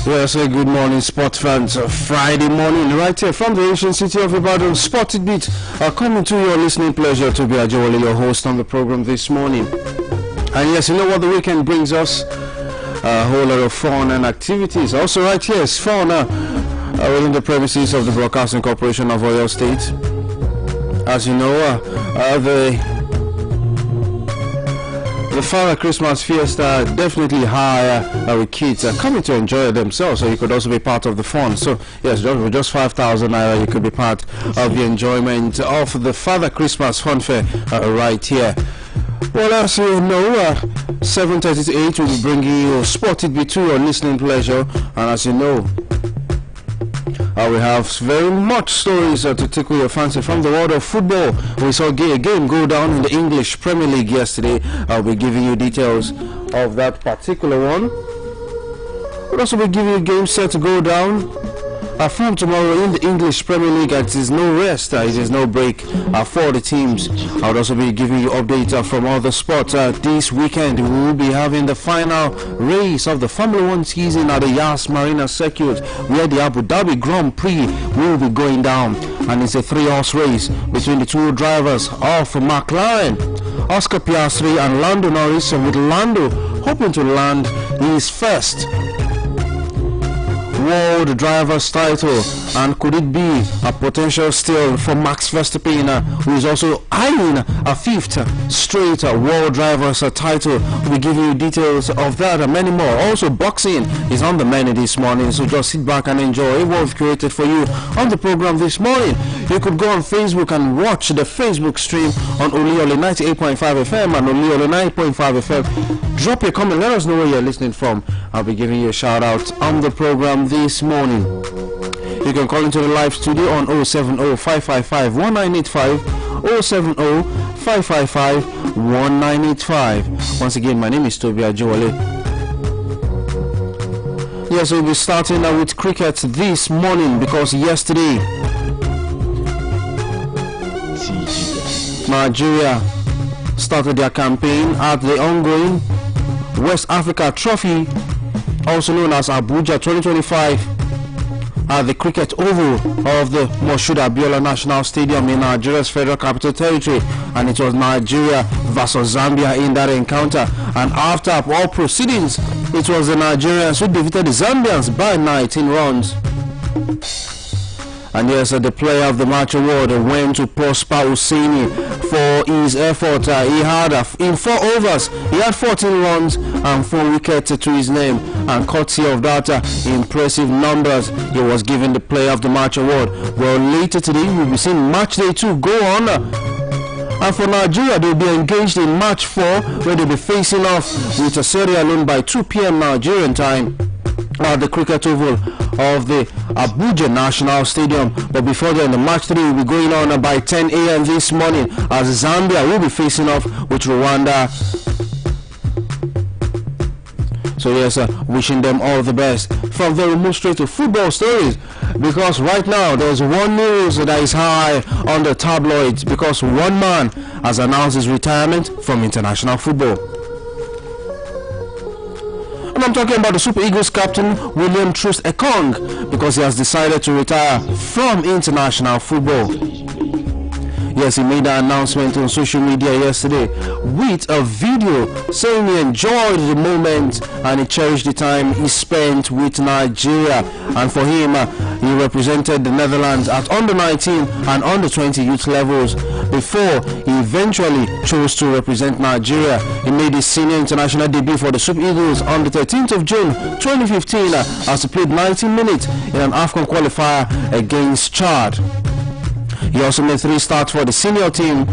Yes, good morning, sport fans. Friday morning, right here from the ancient city of Ibadan, Spotted Beat. Coming to your listening pleasure to be Oluyole, your host on the program this morning. And yes, you know what the weekend brings us? A whole lot of fun and activities. Also, right here is fun within the premises of the Broadcasting Corporation of Oyo State. As you know, the Father Christmas Fiesta definitely higher with kids coming to enjoy themselves, so you could also be part of the fun. So yes, with just 5,000 naira, you could be part of the enjoyment of the Father Christmas Fun Fair right here. Well, as you know, 7:30 to 8 will be bringing you Spotted Beat to your listening pleasure, and as you know, We have very much stories to tickle your fancy from the world of football. We saw a game go down in the English Premier League yesterday. I'll be giving you details of that particular one. We'll also be giving you a game set to go down from tomorrow in the English Premier League. It is no rest, it is no break for the teams. I'll also be giving you updates from other sports. This weekend we will be having the final race of the Formula 1 season at the Yas Marina Circuit, where the Abu Dhabi Grand Prix will be going down, and it's a 3-horse race between the two drivers of McLaren, Oscar Piastri and Lando Norris, with Lando hoping to land his first World Drivers title. And could it be a potential steal for Max Verstappen, who is also eyeing a 5th straight World Drivers title? We'll give you details of that and many more. Also, boxing is on the menu this morning, so just sit back and enjoy what we've created for you on the program this morning. You could go on Facebook and watch the Facebook stream on Oluyole 98.5 FM and Oluyole 9.5 FM. Drop your comment, let us know where you're listening from. I'll be giving you a shout out on the program this morning. You can call into the live studio on 070-555-1985, 070-555-1985. Once again, my name is Toby Ajewole. Yes, we'll be starting with cricket this morning, because yesterday Nigeria started their campaign at the ongoing West Africa Trophy, also known as Abuja 2025, at the cricket oval of the Moshood Abiola National Stadium in Nigeria's Federal Capital Territory, and it was Nigeria versus Zambia in that encounter. And after all proceedings, it was the Nigerians who defeated the Zambians by 19 runs. And yes, the player of the match award went to Prosper Hussaini for his effort. He had in 4 overs, he had 14 runs and 4 wickets to his name. And courtesy of that impressive numbers, he was given the player of the match award. Well, later today we'll be seeing match day 2 go on. And for Nigeria, they'll be engaged in match 4, where they'll be facing off with Sierra Leone by 2 p.m. Nigerian time at the cricket oval of the Abuja National Stadium. But before then, the match 3 will be going on by 10 a.m. this morning, as Zambia will be facing off with Rwanda. So yes, wishing them all the best. From there, we move straight to football stories, because right now there's one news that is high on the tabloids, because one man has announced his retirement from international football. And I'm talking about the Super Eagles captain William Troost Ekong, because he has decided to retire from international football. Yes, he made an announcement on social media yesterday with a video saying he enjoyed the moment and he cherished the time he spent with Nigeria. And for him, he represented the Netherlands at under 19 and under 20 youth levels before he eventually chose to represent Nigeria. He made his senior international debut for the Super Eagles on the 13th of June 2015 as he played 19 minutes in an AFCON qualifier against Chad. He also made 3 starts for the senior team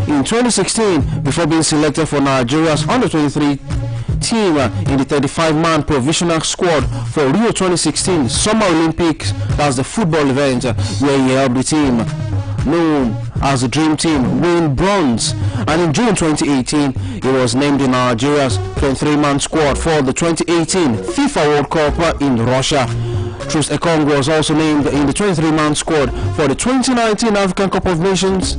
in 2016 before being selected for Nigeria's under-23 team in the 35-man provisional squad for Rio 2016 Summer Olympics. That's the football event where he helped the team, known as the Dream Team, win bronze. And in June 2018, he was named in Nigeria's 23-man squad for the 2018 FIFA World Cup in Russia. Troost Ekong was also named in the 23-man squad for the 2019 African Cup of Nations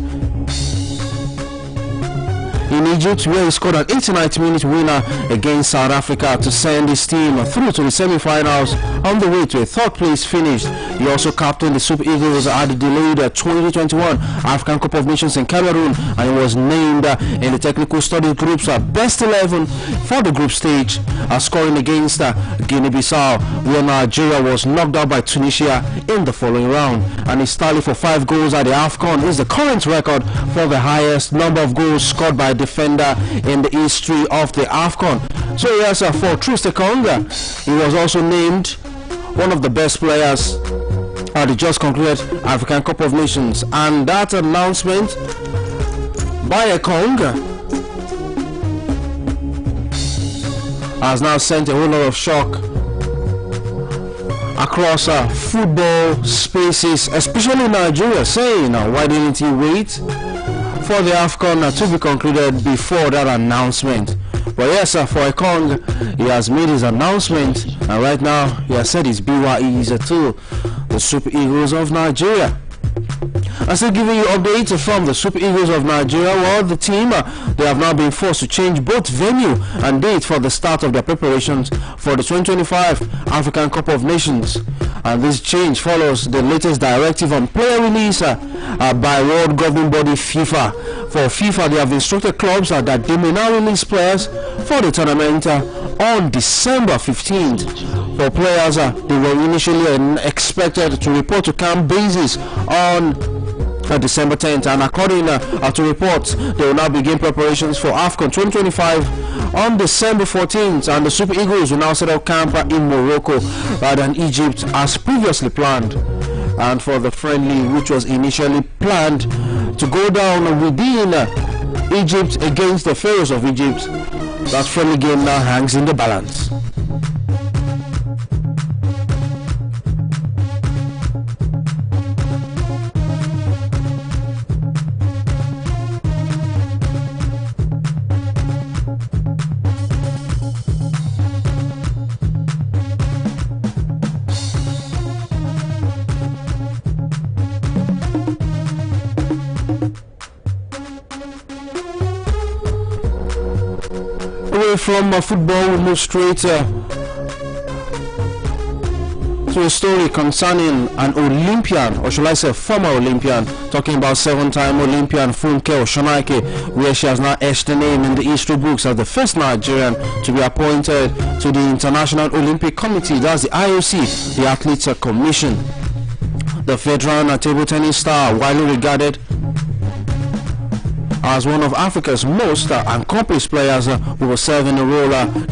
in Egypt, where he scored an 89th-minute winner against South Africa to send his team through to the semi-finals on the way to a 3rd place finish. He also captained the Super Eagles at the delayed 2021 African Cup of Nations in Cameroon, and he was named in the technical study group's best 11 for the group stage, scoring against Guinea-Bissau, where Nigeria was knocked out by Tunisia in the following round. And his tally for 5 goals at the AFCON is the current record for the highest number of goals scored by a defender in the history of the AFCON. So yes, for Troost Ekong, he was also named one of the best players at the just concluded African Cup of Nations. And that announcement by Ekong has now sent a whole lot of shock across football spaces, especially Nigeria, saying why didn't he wait for the AFCON to be concluded before that announcement? But yes, for Ekong, he has made his announcement, and right now he has said his BYE to the Super Eagles of Nigeria. I'm still giving you updates from the Super Eagles of Nigeria. Well, the team, they have now been forced to change both venue and date for the start of their preparations for the 2025 African Cup of Nations. And this change follows the latest directive on player release by world governing body FIFA. For FIFA, they have instructed clubs that they may now release players for the tournament on December 15th. For players, they were initially expected to report to camp bases on December 10th, and according to reports, they will now begin preparations for AFCON 2025 on December 14th, and the Super Eagles will now set up camp in Morocco rather than Egypt as previously planned. And for the friendly, which was initially planned to go down within Egypt against the Pharaohs of Egypt, that friendly game now hangs in the balance. From football, we move straight to a story concerning an Olympian, or shall I say former Olympian, talking about 7-time Olympian Funke Oshonaike, where she has now etched the name in the history books as the first Nigerian to be appointed to the International Olympic Committee, that's the IOC, the Athletes Commission. The veteran table tennis star, widely regarded as one of Africa's most accomplished players, who will serve in a role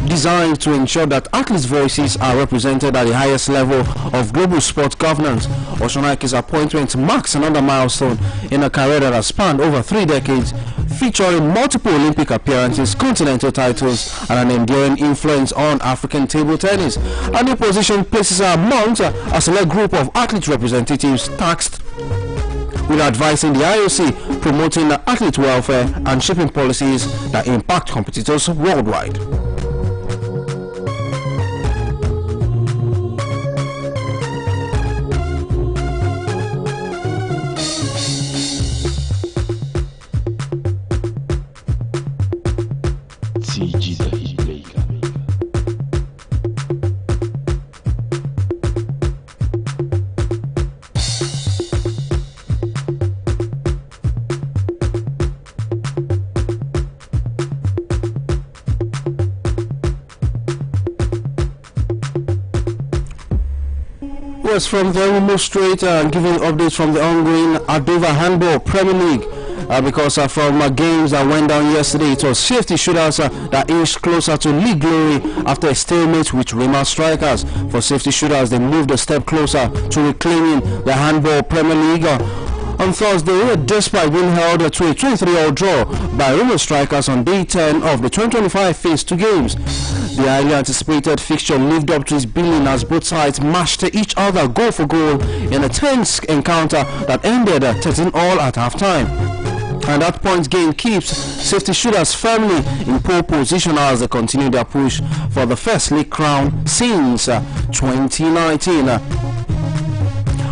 designed to ensure that athletes' voices are represented at the highest level of global sport governance. Oshonaike's appointment marks another milestone in a career that has spanned over 3 decades, featuring multiple Olympic appearances, continental titles, and an enduring influence on African table tennis. And the position places her amongst a select group of athlete representatives tasked with advising the IOC, promoting athlete welfare and shaping policies that impact competitors worldwide. From there, we move straight giving updates from the ongoing Adova Handball Premier League. Because from games that went down yesterday, it was safety shooters that inched closer to league glory after a stalemate with Rema Strikers. For safety shooters, they moved a step closer to reclaiming the Handball Premier League on Thursday, despite being held to a 23-all draw by Rema Strikers on day 10 of the 2025 Phase 2 games. The highly anticipated fixture lived up to its billing as both sides matched each other goal for goal in a tense encounter that ended 13-all at halftime. And that point gain keeps safety shooters firmly in pole position as they continue their push for the first league crown since 2019.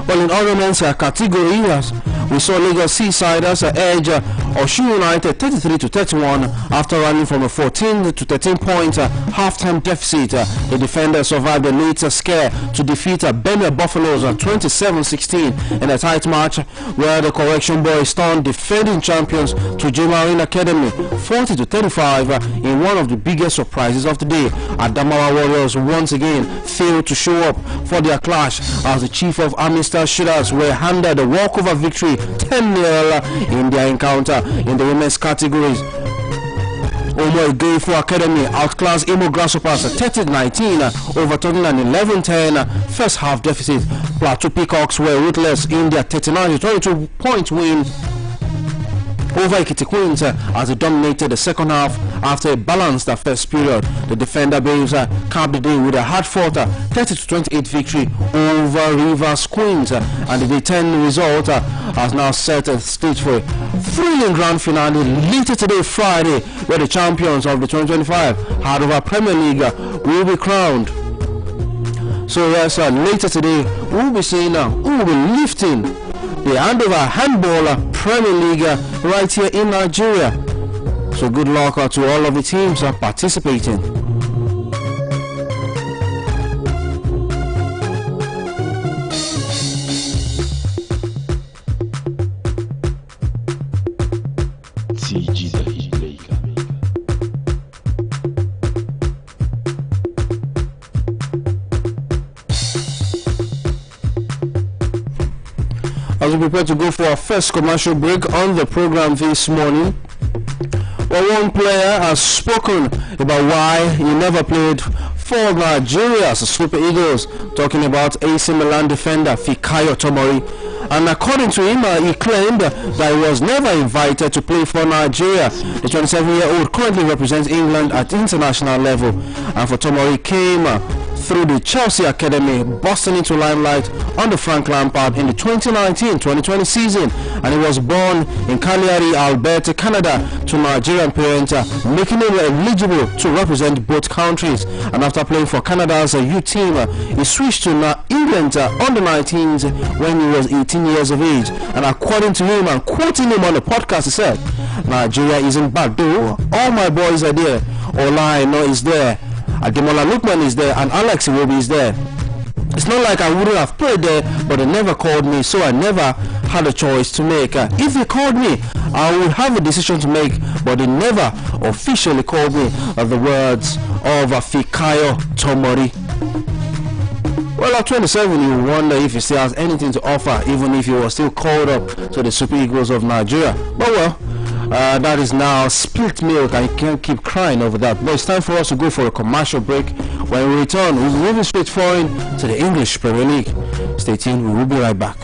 Well, in other men's categories, we saw Lagos Seasiders edge Osun United 33-31 after running from a 14-13 point halftime deficit. The defenders survived a late scare to defeat Benue Buffaloes 27-16 in a tight match where the Correction Boys turned defending champions to Marine Academy 40-35 in one of the biggest surprises of the day. Adamawa Warriors once again failed to show up for their clash as the chief of Army Star Shooters were handed a walkover victory 10-0 in their encounter in the women's categories. Omo Igefo Academy outclassed Imo Grasshoppers 30-19, overturning an 11-10 first half deficit. Plateau Peacocks were ruthless in their 39-22 point win over Ekiti Queens as they dominated the second half after a balanced first period. The defender Babes capped the day with a hard-fought 30-28 victory over Rivers Queens, and the day 10 result has now set the stage for a thrilling grand finale later today, Friday, where the champions of the 2025 Hard Over Premier League will be crowned. So yes, later today we'll be seeing who will be lifting the Handover Handball Premier League right here in Nigeria. So good luck to all of the teams participating. As we prepare to go for our first commercial break on the program this morning, well, one player has spoken about why he never played for Nigeria's Super Eagles, talking about AC Milan defender Fikayo Tomori. And according to him, he claimed that he was never invited to play for Nigeria. The 27-year-old currently represents England at international level, and for Tomori came through the Chelsea Academy, busting into limelight under Frank Lampard in the 2019-2020 season, and he was born in Cagliari, Alberta, Canada, to Nigerian parents, making him eligible to represent both countries. And after playing for Canada's youth team, he switched to England under 19s when he was 18 years of age. And according to him, and quoting him on the podcast, he said, "Nigeria isn't bad though. All my boys are there. Oluyole is there. Ademola Lookman is there, and Alex Iwobi is there. It's not like I wouldn't have played there, but they never called me, so I never had a choice to make. If they called me, I would have a decision to make, but they never officially called me." The words of Fikayo Tomori. Well, at 27, you wonder if he still has anything to offer, even if he was still called up to the Super Eagles of Nigeria. But well, that is now split milk. I can't keep crying over that. But it's time for us to go for a commercial break. When we return, we'll be moving straight forward to the English Premier League. Stay tuned, we will be right back.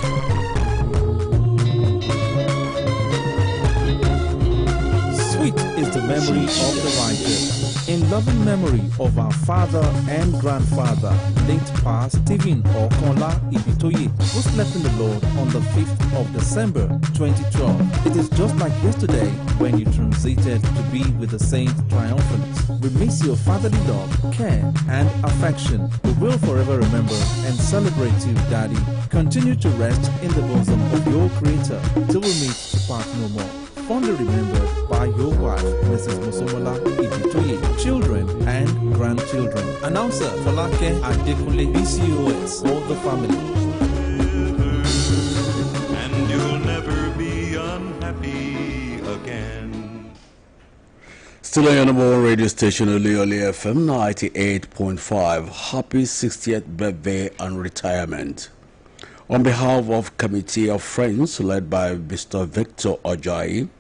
Sweet is the memory of the righteous. In loving memory of our father and grandfather, late past Stephen Okonla Ibitoye, who slept in the Lord on the 5th of December 2012. It is just like yesterday when you transited to be with the saint triumphant. We miss your fatherly love, care, and affection. We will forever remember and celebrate you, Daddy. Continue to rest in the bosom of your Creator till we meet to part no more. Fondly remembered by your wife, Mrs. Musomola Ibitoye, children and grandchildren. Announcer Folake Adekunle, BCOS, all the family. And you'll never be unhappy again. Still on your number one radio station, Oluyole FM 98.5. Happy 60th birthday and retirement. On behalf of Committee of Friends led by Mr. Victor Ojayi,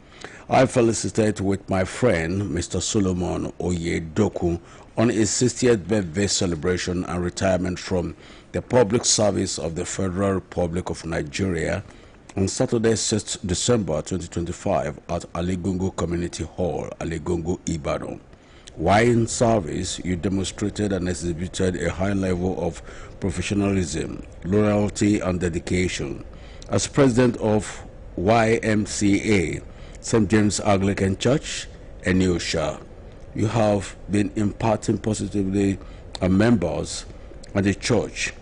I felicitate with my friend Mr. Solomon Oyedoku on his 60th birthday celebration and retirement from the public service of the Federal Republic of Nigeria on Saturday, 6th December 2025 at Aligungu Community Hall, Aligungu, Ibadan. While in service, you demonstrated and exhibited a high level of professionalism, loyalty, and dedication. As president of YMCA, St. James Anglican Church, Enyosha, you have been imparting positively on members and the church.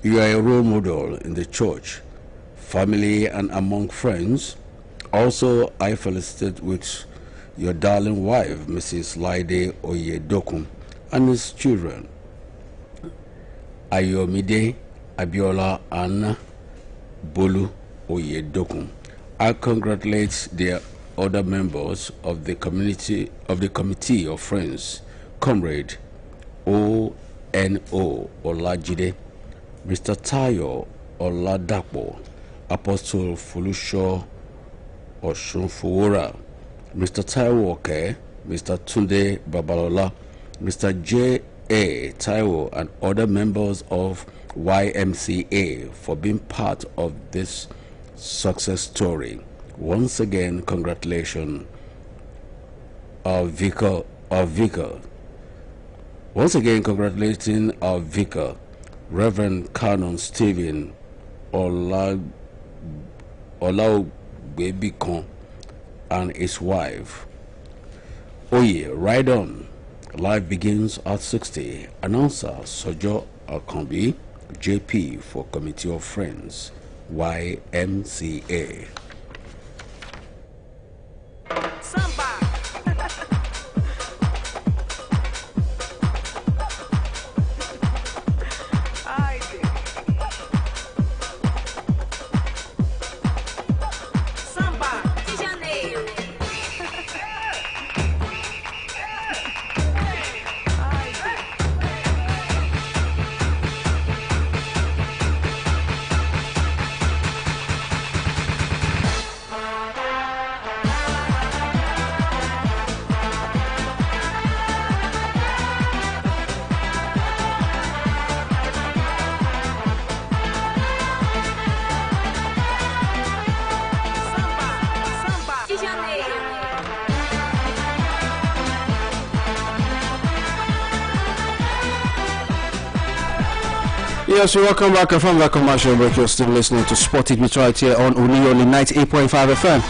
You are a role model in the church, family, and among friends. Also, I felicitate with your darling wife, Mrs. Laide Oyedoku, and his children, Ayomide, Abiola, and Bolu Oyedoku. I congratulate the other members of the committee of friends, Comrade O.N.O. Olajide, Mr. Tayo Oladapo, Apostle Folusho Oshunfowora, Mr. Taiwo Oke, Mr. Tunde Babalola, Mr. J.A. Taiwo, and other members of YMCA for being part of this success story. Once again, congratulations, our vicar. Once again, congratulating our vicar, Reverend Canon Stephen Olaubebikon and his wife. Oh yeah, right on. Life begins at 60. Announcer Sojo Akambi, JP for Committee of Friends, YMCA. Yes, welcome back from the commercial break. You're still listening to Sport It right here on Oluyole 98.5 FM.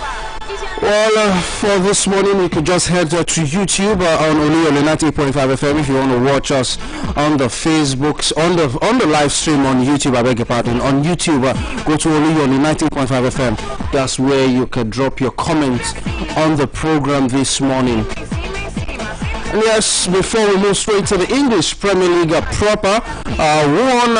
Well, for this morning, you could just head to YouTube on Oluyole 98.5 FM if you want to watch us on the Facebooks, on the live stream on YouTube. I beg your pardon. On YouTube, go to Oluyole 98.5 FM. That's where you can drop your comments on the program this morning. And yes, before we move straight to the English Premier League proper, one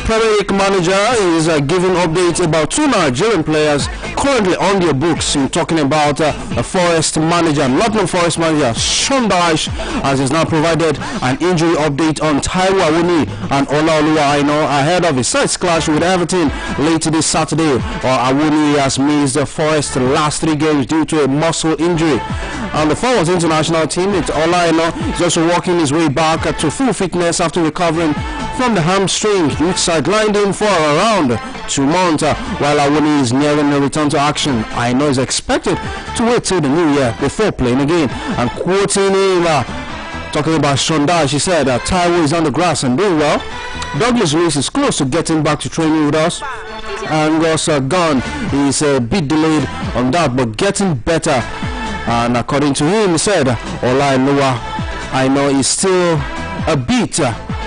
Premier League manager is giving updates about two Nigerian players currently on their books. We're talking about a Forest manager, Nottingham Forest manager Sean Dyche, as he's now provided an injury update on Taiwo Awoniyi and Oluyole ahead of his sides clash with Everton later this Saturday. Awoniyi has missed the Forest last 3 games due to a muscle injury. And the forwards international teammate Oluyole is also working his way back to full fitness after recovering from the hamstring, which sidelined him for around 2 months. While Awoniyi is nearing a return to action, Aina is expected to wait till the new year before playing again. And quoting him, talking about Sean Dyche, he said, Taiwo is on the grass and doing well. Douglas Luiz is close to getting back to training with us. And Ross Gunn is a bit delayed on that, but getting better. And according to him, he said, Oluyole, I know is still a bit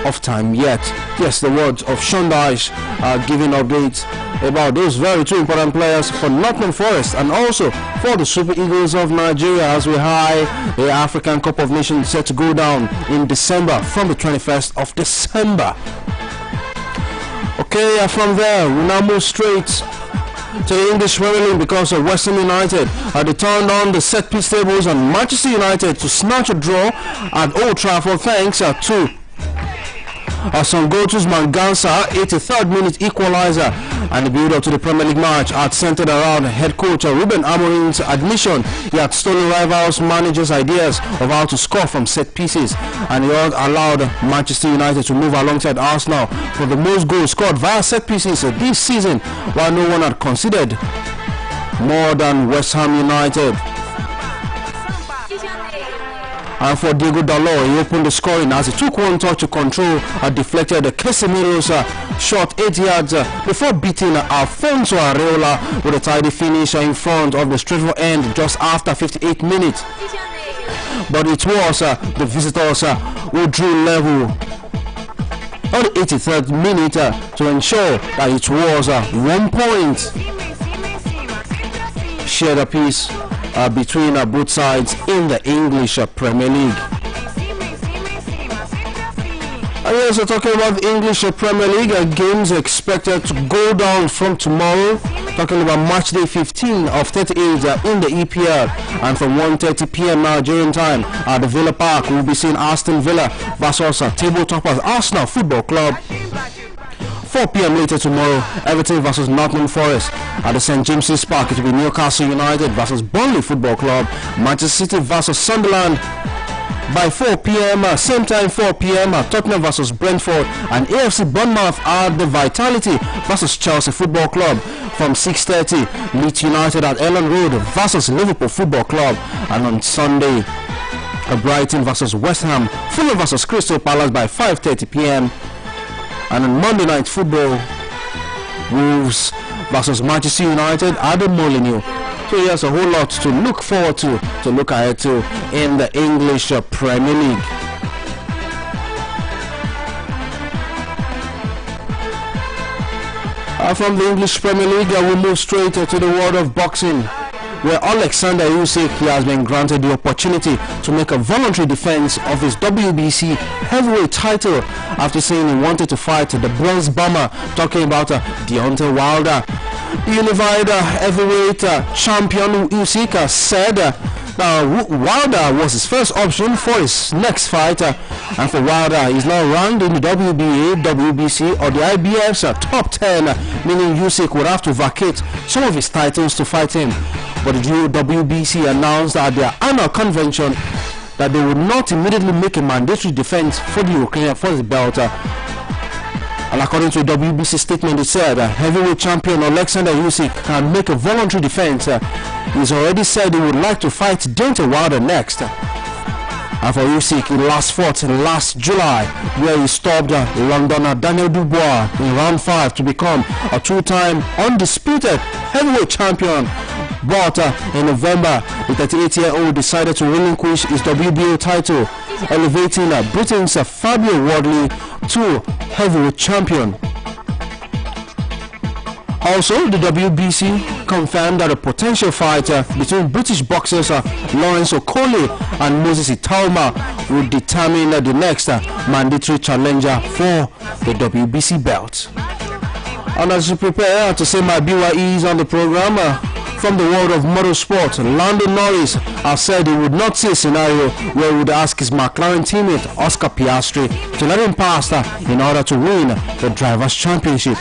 of time yet. Yes, the words of Sean Dyche are giving updates about those very two important players for Nottingham Forest and also for the Super Eagles of Nigeria as we eye the African Cup of Nations set to go down in December, from the 21st of December. Okay, from there we now move straight to the English Premier League because of West Ham United. They turned on the set piece tables and Manchester United to snatch a draw at Old Trafford thanks to Songotu's Mangansa 83rd minute equalizer. And the build-up to the Premier League match had centered around head coach Ruben Amorim's admission he had stolen rivals' managers' ideas of how to score from set pieces, and he allowed Manchester United to move alongside Arsenal for the most goals scored via set pieces this season, while no one had considered more than West Ham United. And for Diego Dalot, he opened the scoring as he took one touch to control and deflected Casemiro's shot 8 yards before beating Alfonso Areola with a tidy finish in front of the straight end just after 58 minutes. But it was the visitors who drew level on the 83rd minute to ensure that it was 1 point. Shared a piece between both sides in the English Premier League. And yes, we're talking about the English Premier League. Games expected to go down from tomorrow. Talking about match day 15 of 38 in the EPL. And from 1:30 p.m. Nigerian time at the Villa Park, we'll be seeing Aston Villa versus table toppers Arsenal Football Club. 4 p.m. later tomorrow, Everton versus Nottingham Forest. At the St James's Park, it will be Newcastle United versus Burnley Football Club, Manchester City versus Sunderland, by 4 p.m. Same time 4 p.m. Tottenham versus Brentford, and AFC Bournemouth at the Vitality versus Chelsea Football Club. From 6:30, Leeds United at Ellen Road versus Liverpool Football Club. And on Sunday, Brighton versus West Ham, Fulham versus Crystal Palace by 5:30 p.m. And on Monday Night Football, Wolves versus Manchester United at the Molineux. So there's a whole lot to look forward to look ahead to in the English Premier League. From the English Premier League, we move straight to the world of boxing, where Alexander Usyk has been granted the opportunity to make a voluntary defense of his WBC heavyweight title after saying he wanted to fight the bronze bomber, talking about Deontay Wilder. The unified heavyweight champion Usyk said Wilder was his first option for his next fight, and for Wilder, he's now ranked in the WBA, WBC or the IBF's top 10, meaning Usyk would have to vacate some of his titles to fight him. But the WBC announced at their annual convention that they would not immediately make a mandatory defense for the Ukrainian for the belt. And according to a WBC statement, it said heavyweight champion Alexander Usyk can make a voluntary defense. He's already said he would like to fight Deontay Wilder next. And for Usyk, he last fought last July, where he stopped Londoner Daniel Dubois in round 5 to become a two-time undisputed heavyweight champion. But in November, the 38-year-old decided to relinquish his WBO title, elevating Britain's Fabio Wardley to heavyweight champion. Also, the WBC confirmed that a potential fight between British boxers Lawrence Okoli and Moses Itauma would determine the next mandatory challenger for the WBC belt. And as we prepare to say my BYEs on the program, from the world of motorsport, Lando Norris has said he would not see a scenario where he would ask his McLaren teammate Oscar Piastri to let him pass in order to win the Drivers' Championship.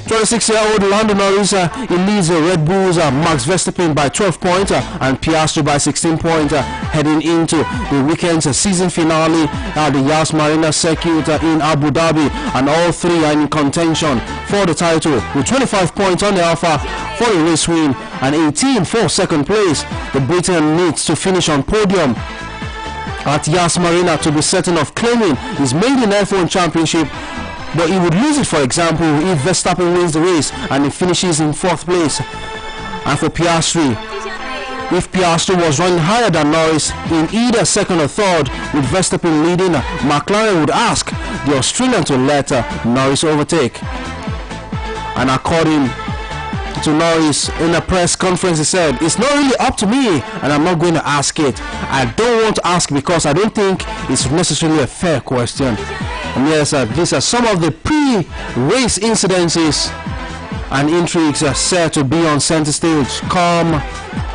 26-year-old Lando Norris he leads Red Bull's Max Verstappen by 12 points and Piastri by 16 points heading into the weekend's season finale at the Yas Marina circuit in Abu Dhabi, and all three are in contention for the title with 25 points on the offer for the race win and 18 for second place. The Briton needs to finish on podium at Yas Marina to be certain of claiming his maiden F1 championship, but he would lose it, for example, if Verstappen wins the race and he finishes in 4th place. And for Piastri, if Piastri was running higher than Norris in either 2nd or 3rd with Verstappen leading, McLaren would ask the Australian to let Norris overtake. And according to Norris in a press conference, he said, "It's not really up to me and I'm not going to ask it. I don't want to ask because I don't think it's necessarily a fair question." And yes, these are some of the pre-race incidences and intrigues set to be on center stage come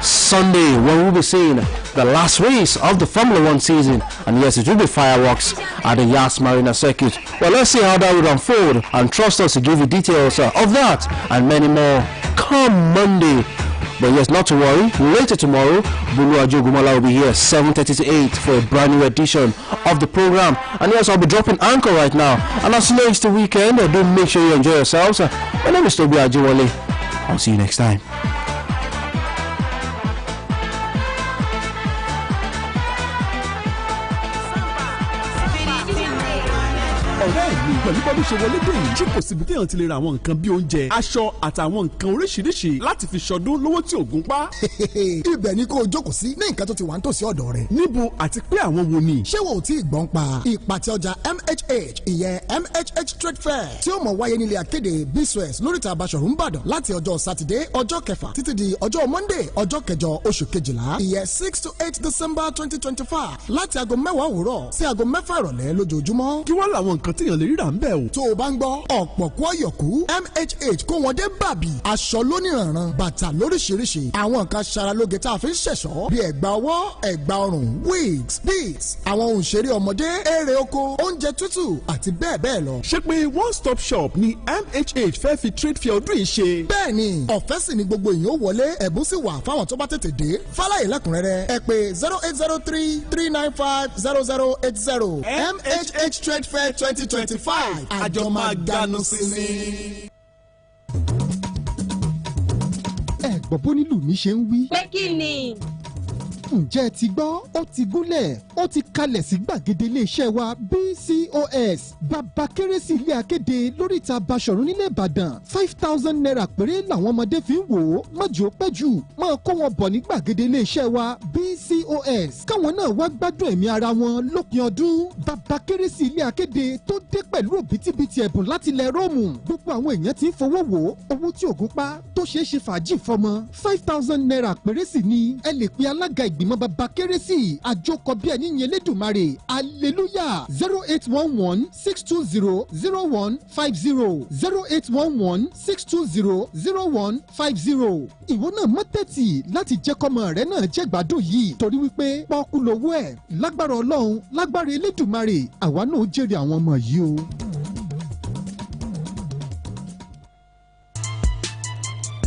Sunday, when we'll be seeing the last race of the Formula 1 season. And yes, it will be fireworks at the Yas Marina circuit. Well, let's see how that will unfold, and trust us to give you details of that and many more come Monday. But yes, not to worry, later tomorrow, Bulu Ajogumala will be here 7:30 to 8 for a brand new edition of the program. And yes, I'll be dropping anchor right now. And as you know, it's the weekend, do make sure you enjoy yourselves. My name is Tobi Ajewole. I'll see you next time. pẹ̀lú bọ́dún ṣe wọlé dé yìí tí kò síbi téèyàn ti lè ra àwọn nǹkan bí oúnjẹ aṣọ àtàwọn nǹkan oríṣiríṣi láti fi ṣọdún lówó tí ò gún pa. ibẹ̀ ni kò jókòó sí ní nǹkan tó ti wà nítòsí ọ̀dọ̀ rẹ̀. níbo àti pé àwọn wo ni. ṣé wọn ò tí ì gbọ́n pa ìpàtẹ ọjà MHH ìyẹn MHH Trade Fair tí ó mọ̀ wáyé nílé akéde Biswes lóríta Basọ̀rún Ìbàdàn láti ọjọ́ sátidé ọjọ́ kẹfà títí di ọjọ́ Monday ọjọ́ kẹjọ oṣù kejìlá ìyẹn 6 to 8 December 2025 láti aago 10 òwúrọ̀ sí aago 6 ìrọ̀lẹ́ lójoojúmọ́. kí wọ́n làwọn nǹkan nǹkan téèyàn lè ríra ń bẹ̀ o. tó o bá ń gbọ́ ọ̀pọ̀ kú ọ̀yọ̀kú MHH kó wọn dé bàbí aṣọ lóníranran bàtà lóríṣiríṣi àwọn nǹkan aṣaralóge tá a fi ń ṣẹ̀ṣọ́ bíi ẹ̀gbà ọwọ́ ẹ̀gbà ọrùn wigs beads àwọn ohun ìṣeré ọmọdé eré oko oúnjẹ tútù àti bẹ́ẹ̀ bẹ́ẹ̀ lọ. ṣé pé one stop shop ni MHH fẹ́ fi trade fair ọdún yìí ṣe. bẹ́ẹ̀ni ọ̀fẹ́ sì ni gbogbo èèyàn ó wọlé ẹ̀bùn sì wà fáwọn tó bá tètè dé fáláyé lẹ́kùnrẹ́rẹ́ ẹ pè 08033950080 MHH trade fair 2025 àjọ máa ganu sí ni. ẹ̀gbọ́n bónílù mi ṣe ń wí. pé kí ni. ǹjẹ́ ẹ ti gbọ́ ó ti gúnlẹ̀ ó ti kalẹ̀ sí gbàgede iléeṣẹ́ wa BCOS bàbá kérésì ilé akéde lóríta Basọ̀rún nílẹ̀ Ìbàdàn 5,000 naira péré làwọn ọmọdé fi ń wò ó mọ̀jọ́ pẹ́jù máa kó wọn bọ̀ ní gbàgede iléeṣẹ́ wa BCOS káwọn náà wá gbádùn ẹ̀mí ara wọn lópin ọdún bàbá kérésì ilé akéde tó dé pẹ̀lú òbítíbitì ẹ̀bùn láti ilẹ̀ Róòmù gbogbo àwọn èèyàn ti ń fowó wò ó owó tí ògùn pa tó ṣeé ṣe fàájì fọmọ 5,000 naira péré sì ni ẹ lè pe alága ìgbìmọ̀ bàbá kérésì àjọkọ bí ẹni yẹn lẹ́dùnmarè hallelujah 0811-620-0150 0811-620-0150 ìwọ náà mọ́ tẹ́tì láti jẹ́ kọ́mọ rẹ náà jẹ́ gbádùn yìí torí wípé pọ́ọ́kú lówó ẹ̀ lágbára ọlọ́run lágbára elédùnmarè àwa náà ó jèrè àwọn ọmọ yìí o.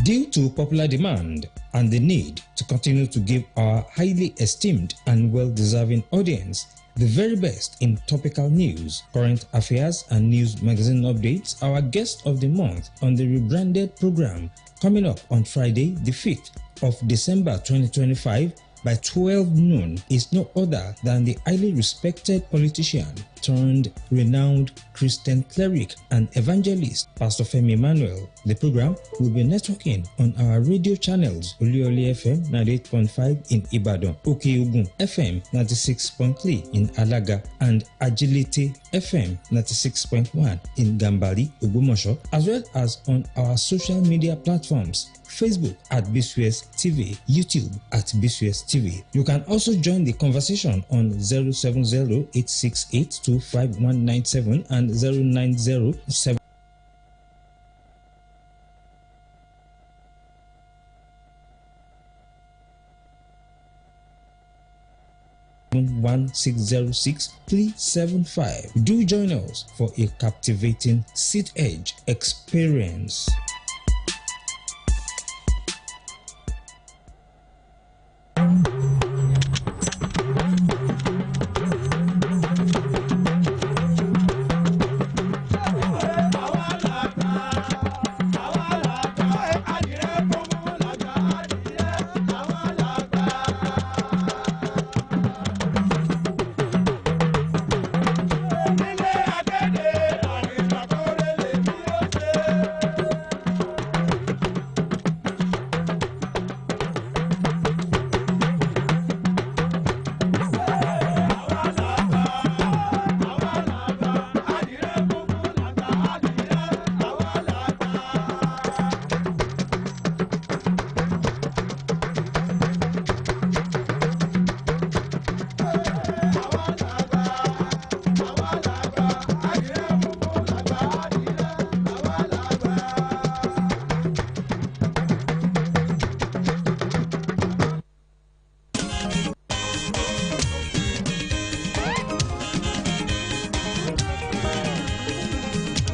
Due to popular demand and the need to continue to give our highly esteemed and well-deserving audience the very best in topical news, current affairs, and news magazine updates, our guest of the month on the rebranded program coming up on Friday, the 5th of December 2025 by 12 noon is no other than the highly respected politician turned renowned Christian cleric and evangelist, Pastor Femi Emmanuel. The program will be networking on our radio channels, Oluyole FM 98.5 in Ibadan, Okeogun FM 96.3 in Alaga, and Agility FM 96.1 in Gambari, Ogbomoso, as well as on our social media platforms, Facebook at BCS TV, YouTube at BCS TV. You can also join the conversation on 070-868-25197 and 0907 1606-375. Do join us for a captivating seat edge experience.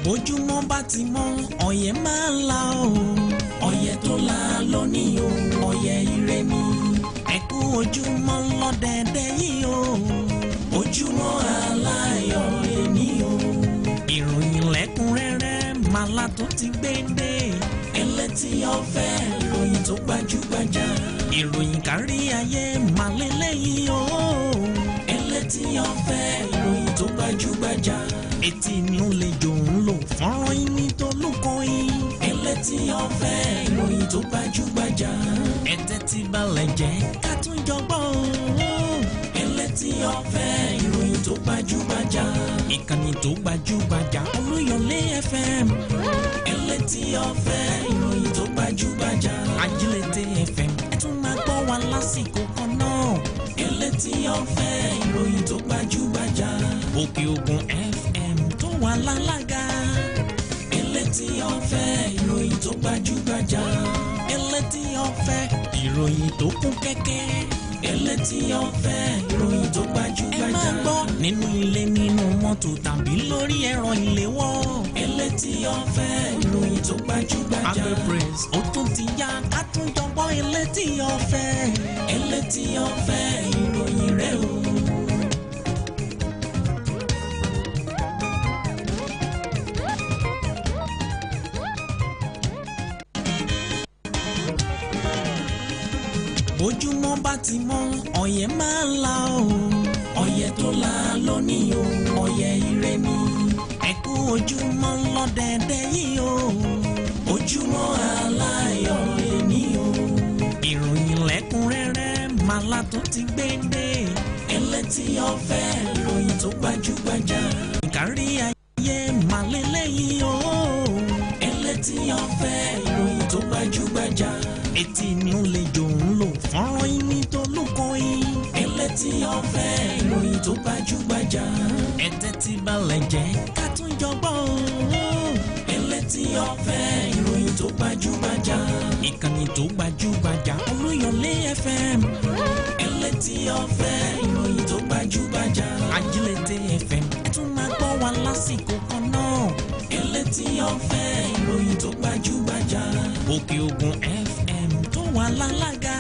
bójúmọ́ bá ti mọ́ ọ̀yẹ́ máa ń la o ọ̀yẹ́ tó la lónìí o ọ̀yẹ́ ire ni ẹ̀kú ojúmọ́ lọ́dẹ̀dẹ̀ yìí o ojúmọ́ aláyọ̀ lẹ́ni o ìròyìn lẹ́kùnrẹ́rẹ́ màlá tó ti gbéǹde ẹlẹ́tì ọ̀fẹ́ ìròyìn tó gbajúgbajà ìròyìn kárí ayé màlẹ́lẹ́yìn o ẹlẹ́tì ọ̀fẹ́ ìròyìn tó gbajúgbajà etí inú lè jò ń lò fọ́nrán yìí tó lóko yìí ẹlẹ́tì ọ̀fẹ́ ìròyìn tó gbajúgbajà ẹ̀tẹ́ tí balẹ̀ jẹ́ ká tún jọ gbọ́ ẹlẹ́tì ọ̀fẹ́ ìròyìn tó gbajúgbajà ìkànnì tó gbajúgbajà Olúyọlé FM ẹlẹ́tì ọ̀fẹ́ ìròyìn tó gbajúgbajà Ajílété FM ẹ tún máa gbọ́ wa lásìkò kan náà ẹlẹ́tì ọ̀fẹ́ ìròyìn tó gbajúgbajà Òkè Ògùn FM wà lálága. Elétí ọ̀fẹ́ ìròyìn tó gbajúgbajà. Elétí ọ̀fẹ́ ìròyìn tó kún kẹ́kẹ́. Elétí ọ̀fẹ́ ìròyìn tó gbajúgbajà. Ẹ máa gbọ́ nínú ilé nínú mọ́tò tàbí lórí ẹ̀rọ ìléwọ́. Elétí ọ̀fẹ́ ìròyìn tó gbajúgbajà. Agbe Press ó tún ti yá ká tún jọgbọ́ elétí ọ̀fẹ́. Elétí ọ̀fẹ́ ìròyìn rẹ̀ o. Ojúmọ́ bá ti mọ́ ọ̀yẹ́ máa ń la o. Ọ̀yẹ́ tó la lónìí o. Ọ̀yẹ́ ire ni. Ẹ̀kú ojúmọ́ lọ́dẹ̀dẹ̀ yìí o. Ojúmọ́ aláyọ̀ lẹ́ni o. Ìròyìn lẹ́kùnrẹ́rẹ́ máa la tó ti gbé dé. Elétí ọ̀fẹ́ ìròyìn tó gbajúgbajà. Kárí ayé máa lélẹ́yìí o. Elétí ọ̀fẹ́ ìròyìn tó gbajúgbajà. Etí ni ó lè jò ń lò fọ́nrán yín ní tolúkọ yín. Elétí ọ̀fẹ́ ìròyìn tó gbajúgbajà. Ẹ̀tẹ́ tí balẹ̀ jẹ́ ká tún jọgbọ́. Elétí ọ̀fẹ́ ìròyìn tó gbajúgbajà. Ìkànnì tó gbajúgbajà Olúyọ̀lé FM. Elétí ọ̀fẹ́ ìròyìn tó gbajúgbajà. Ajílété FM ẹ tún máa gbọ́ wa lásìkò kan náà. Elétí ọ̀fẹ́ ìròyìn tó gbajúgbajà. Òkè Ògùn FM tó wà lálága.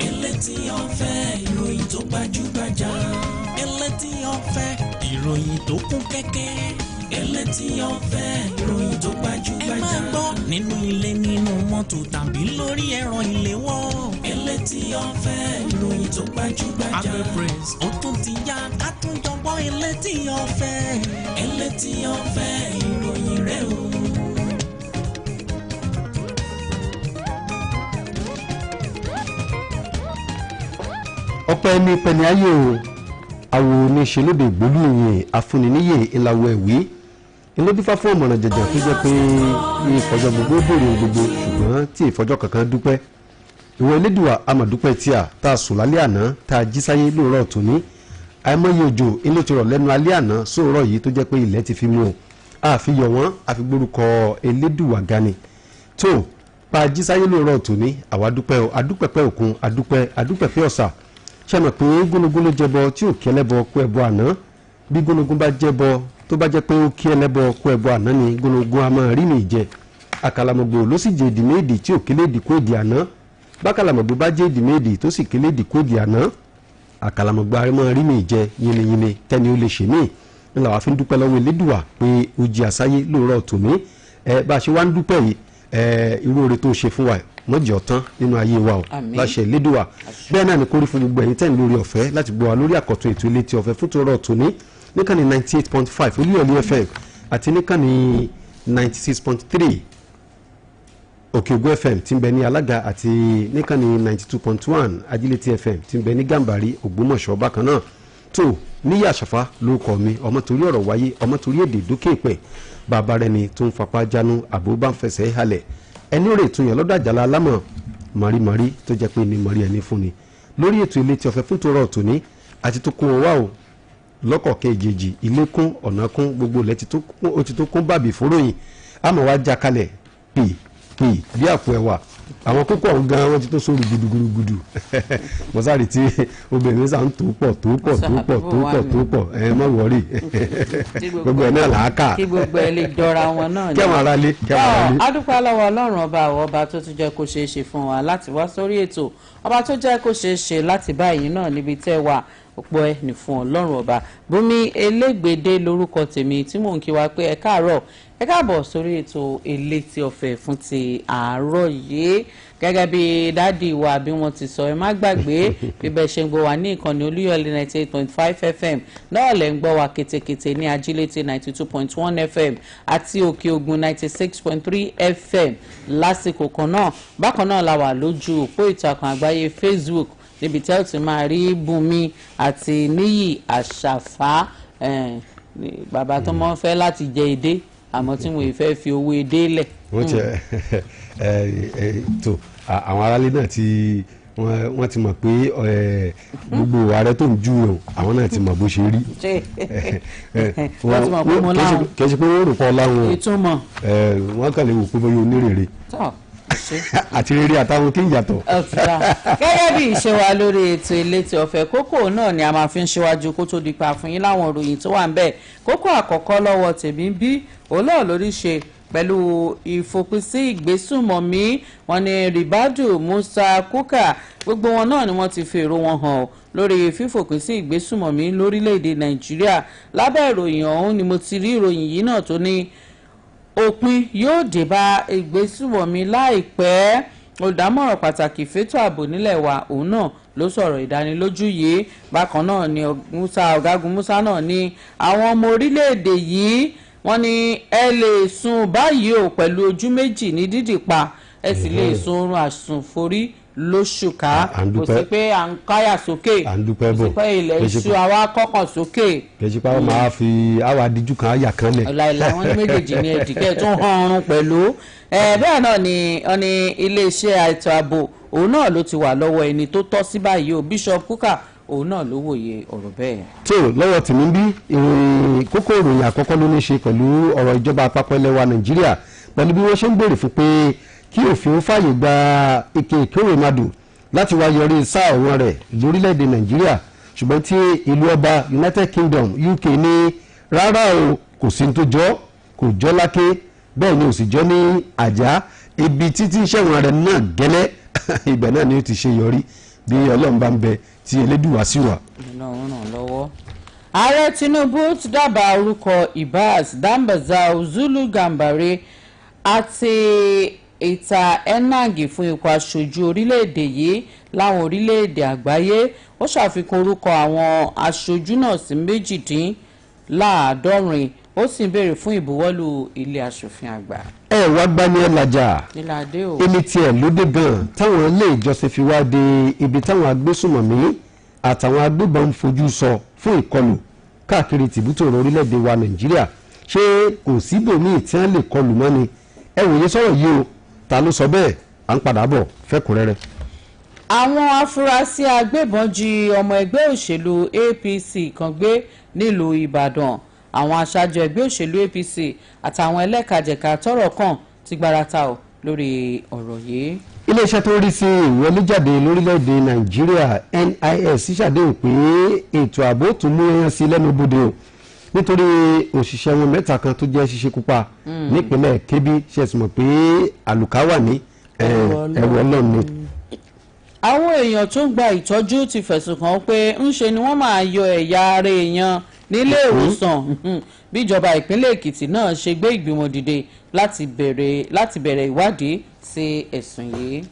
Elétí ọ̀fẹ́ ìròyìn tó gbajúgbajà. Elétí ọ̀fẹ́ ìròyìn tó kún kẹ́kẹ́. Elétí ọ̀fẹ́ ìròyìn tó gbajúgbajà. Ẹ máa gbọ́ nínú ilé nínú mọ́tò tàbí lórí ẹ̀rọ ìléwọ́. Elétí ọ̀fẹ́ ìròyìn tó gbajúgbajà. Agbe Press ó tún ti yá ká tún jọgbọ́ elétí ọ̀fẹ́. Elétí ọ̀fẹ́ ìròyìn rẹ̀ o. ọpẹ́ ní pẹ̀lú ayé o àwò oníṣẹ́ lóde ìgbólú ìyẹn afúniníyè ìlàwọ̀ ẹ̀wí ìlódífá fún ọ̀mọ̀ràn jẹ̀jẹ̀ tó jẹ́ pé ní ìfọjọ́ gbogbo bèrè gbogbo ṣùgbọ́n tí ìfọjọ́ kankan dúpẹ́ ìwọ elédùà amọ̀dúpẹ́ tí a tá a sùn lálẹ́ àná tá a jí sáyé lóòrọ̀ tòní àìmọye òjò inú ti rọ̀ lẹ́nu alẹ́ àná sóòrọ̀ yìí tó jẹ́ pé ilẹ̀ ti fi mú o àfihàn wọn àfi gbórúkọ elédùà gani tó pa jí sáyé lóòrọ̀ tòní àwa dúpẹ́ o adúpẹ́pẹ́ òkun adúpẹ́pẹ́ ọ̀sà ṣe mọ̀ pé gúnugún ló jẹbọ tí ò kí ẹlẹ́bọ kú ẹbọ àná bí gúnugún bá jẹbọ tó bá jẹ́ pé ó kí ẹlẹ́bọ kú ẹbọ àná ni gúnugún a máa rí ní ìjẹ àkàlàmọ̀gbò ló sì jẹ èdè méèdì tí ò kélé èdè kó èdè àná bákàlàmọ̀gbò bá jẹ èdè méèdì tó sì kélé èdè kó èdè àná àkàlàmọ̀gbò a máa rí ní ìjẹ yiniyini tẹ́ni ó lè ṣe mí ńlá wàá fi ń dúpẹ́ lọ́wọ́ elédùà pé ó jí àsáyé lóòrọ̀ tòní bá a ṣe wá ń dúpẹ́ yìí irú oore tó ṣe fún wa mọ́jì ọ̀tán nínú ayé wa o láṣẹ ìlédùwà bẹ́ẹ̀ náà ni kórí fún gbogbo ẹ̀yin tẹ́ni lórí ọ̀fẹ́ láti gbọ́ wa lórí àkọ́tún ètò Elétí Ọ̀fẹ́ fún tòrọ̀ tòní níkànnì 98.5 Olúyọ̀lé FM àti níkànnì 96.3 Òkè Ògùn FM tí ń bẹ ní Alága àti níkànnì 92.1 Ajílétí FM tí ń bẹ ní Gàmbàrí Ògbómọ̀ṣọ́ bákan náà tó níyì Àṣàfà lórúkọ mi ọmọ torí ọ̀rọ̀ wáyé ọmọ torí èdè dókè pẹ̀ bàbá rẹ ni tó ń fapá jánu àbó bá ń fẹsẹ̀ halẹ̀ ẹni rè tún yàn lọ́dọ̀ àjàlá alámọ̀ mọ̀rímọ̀rí tó jẹ́ pé ní mọ̀rí ẹni fún ni lórí ètò Elétí Ọ̀fẹ́ fún tòrọ̀ tòní àti tó kún ọwá o lọ́kọ̀ kejì ilé kún ọ̀nà kún gbogbo ilẹ̀ ó ti tó kún bàbí fúnròyìn àmọ́ wá já kalẹ̀ pè bí àpò ẹ̀wà àwọn kókó ọ̀hún gan wọ́n ti tó sórí gudugudu mọ̀sárì tí obìnrin sá ń tó pọ̀ ẹ má wọ̀rí gbogbo ẹ̀ náà làákà kí gbogbo ẹ̀ lè dọ́ra wọn náà kí àwọn aráalé adúpẹ́ lọ́wọ́ Ọlọ́run ọba tó tún jẹ́ kó ṣeé ṣe fún wa láti wá sórí ètò ọba tó jẹ́ kó ṣeé ṣe láti báyìí náà níbi tẹ́ wà ọ̀pọ̀ ẹ̀ ní fún Ọlọ́run ọba Bùnmi Elégbèdé lórúkọ tèmi tí mò ń kí wa pé ẹ káàárọ̀ ẹ káàbọ̀ sórí ètò Elétí Ọ̀fẹ́ fún ti àárọ̀ yìí gẹ́gẹ́ bí dádì wa bí wọ́n ti sọ ẹ má gbàgbé bí bẹ́ẹ̀ ṣe ń gbọ́ wa ní ìkànnì Olúyọ̀lé 98.5 FM náà lẹ́ ń gbọ́ wa kétékété ní Ajílété 92.1 FM àti Òkè Ògùn 96.3 FM lásìkò kan náà bákan náà la wà lójú òpó ìtàkùn àgbáyé Facebook níbi tí ẹ ti máa rí Bùnmi àti Níyì Àṣàfà bàbá tó mọ́ fẹ́ láti jẹ èdè àmọ́ tí wọ́n fẹ́ fi owó èdè lẹ̀. wọ́n jẹ́ tó àwọn aráalé náà tí wọ́n ti mọ̀ pé gbogbo ààrẹ tó ń jú o àwọn náà ti mọ̀ bó ṣe rí. wọ́n ti mọ̀ pé mo láwọn. kì í ṣe pé wọ́n rò pọ̀ láwọn. ìtumọ̀. wọ́n kàn lè wò pé bóyá onírèrè. àti rere àtàwọn kí n yàtọ̀. gẹ́gẹ́ bí ìṣe wa lórí ètò ìletò ọ̀fẹ́ kókó náà ni a máa fi ń ṣíwájú kó tó di pa fún yín láwọn ìròyìn tó wà ń bẹ̀. kókó àkọ́kọ́ lọ́wọ́ tèmi ń bí olóò lórí ṣe pẹ̀lú ìfòpinsí ìgbésùnmọ̀mí wọn ni Ribadu Musa Kuka gbogbo wọn náà ni wọ́n ti fi èrò wọn hàn lórí fífòpinsí ìgbésùnmọ̀mí lórílẹ̀‐èdè Nàìjíríà. lábẹ́ ìròyìn ọ̀hún ni mo ti rí ìròyìn yìí náà tó ní òpin yóò dé bá ìgbésùnmọ̀mí láìpẹ́. olùdámọ̀ràn pàtàkì fétò ààbò nílẹ̀ wa òun náà ló sọ̀rọ̀ ìdánilójú yìí. bákan náà ni ọ̀gágun Musa náà ní àwọn ọmọ orílẹ̀‐èdè yìí wọ́n ní ẹ lè sùn báyìí o pẹ̀lú ojú méjì ní dídì pa ẹ sì lè sùn oorun àsùnforí lóṣùká kò sí pé à ń káyà sókè kò sí pé ilẹ̀ iṣu àwa kọ́kàn sókè. kẹ̀sí pa máa fi àwa adiju kan àyà kan lẹ̀. ọ̀làìlà wọn ní méjèèjì ní ẹ̀dìkẹ́ tó hàn ọrùn pẹ̀lú. bẹ́ẹ̀ náà ni wọ́n ní iléeṣẹ́ ètò ààbò òun náà ló ti wà lọ́wọ́ ẹni tó tọ́ sí báyìí o Bishop Kuka òun náà ló wòye ọ̀rọ̀ bẹ́ẹ̀. tó lọ́wọ́ tèmi bí ìròyìn kókó ìròyìn àkọ́kọ́ ló ní ṣe pẹ̀lú ọ̀rọ̀ ìjọba àpapọ̀ ilẹ̀ wa Nàìjíríà pẹ̀lú bí wọ́n ṣe ń béèrè fún pé kí òfin fààyè gba ike ìkórèmadò láti wá yọrí sáà ọ̀wọ́n rẹ̀ lórílẹ̀‐èdè Nàìjíríà ṣùgbọ́n tí ìlú ọba United Kingdom UK ní rárá o kò sí tó jọ kò jọ láké bẹ́ẹ̀ ni ò sì jọ ní àjá ibi títí ìṣẹ̀wọ̀n rẹ̀ náà gẹ́lẹ́ ibẹ̀ náà ni ó ti ṣe yọrí bí Ọlọ́run bá ń bẹ tí elédùwà sí wà. ààrẹ Tinubu ti dábàá orúkọ Ibas Dambaza Zulu Gambare àti ìta enang fún ipò aṣojú orílẹ̀-èdè yìí láwọn orílẹ̀-èdè àgbáyé. ó ṣàfikún orúkọ àwọn aṣojú náà sí 180 ó sì ń béèrè fún ìbuwọ́lù ilé aṣòfin àgbà. ẹ wá gbani ẹ làjà èmi tiẹ̀ lóde gan táwọn ilé ìjọsìn fi wá de ibi táwọn agbésùnmọ̀mí àtàwọn agbébọn ń fojú sọ fún ìkọlù káàkiri tìbútòrò orílẹ̀-èdè wa Nàìjíríà ṣé kò síbòmíì tí wọ́n lè kọlù mọ́ ni ẹ wòye sọ̀rọ̀ yìí o ta ló sọ bẹ́ẹ̀ à ń padà bọ̀ fẹ́kùnrẹ́rẹ́. àwọn afurasí agbébọn jí ọmọ ẹgbẹ́ òṣèlú APC kan gbé nílùú Ìbàdàn. àwọn aṣáájú ẹgbẹ́ òṣèlú APC àtàwọn ẹlẹ́kajẹ̀ka tọ́rọ̀ kàn ti gbarata o lórí ọ̀rọ̀ yìí. iléeṣẹ́ tó rí sí ìwọléjáde lórílẹ̀‐èdè Nàìjíríà NIS ṣàdéhùn pé ètò ààbò tún mú ẹyàn sí lẹ́nu bodè o nítorí òṣìṣẹ́ wọn mẹ́ta kan tó jẹ́ ṣíṣekúpa nípínlẹ̀ Kebbi ṣẹ̀sùn mọ̀ pé àlùkà wà ní ẹ̀rọ Ọlọ́run ni. àwọn èèyàn tó ń gba ìtọ́jú ti fẹ̀sùn kàn pé ńṣe ni wọ́n máa yọ ẹ̀yà ara èèyàn nílé ìwòsàn bí ìjọba ìpínlẹ̀ Èkìtì náà ṣe gbé ìgbìmọ̀ dìde láti bẹ̀rẹ̀ ìwádìí sí ẹ̀sùn yìí.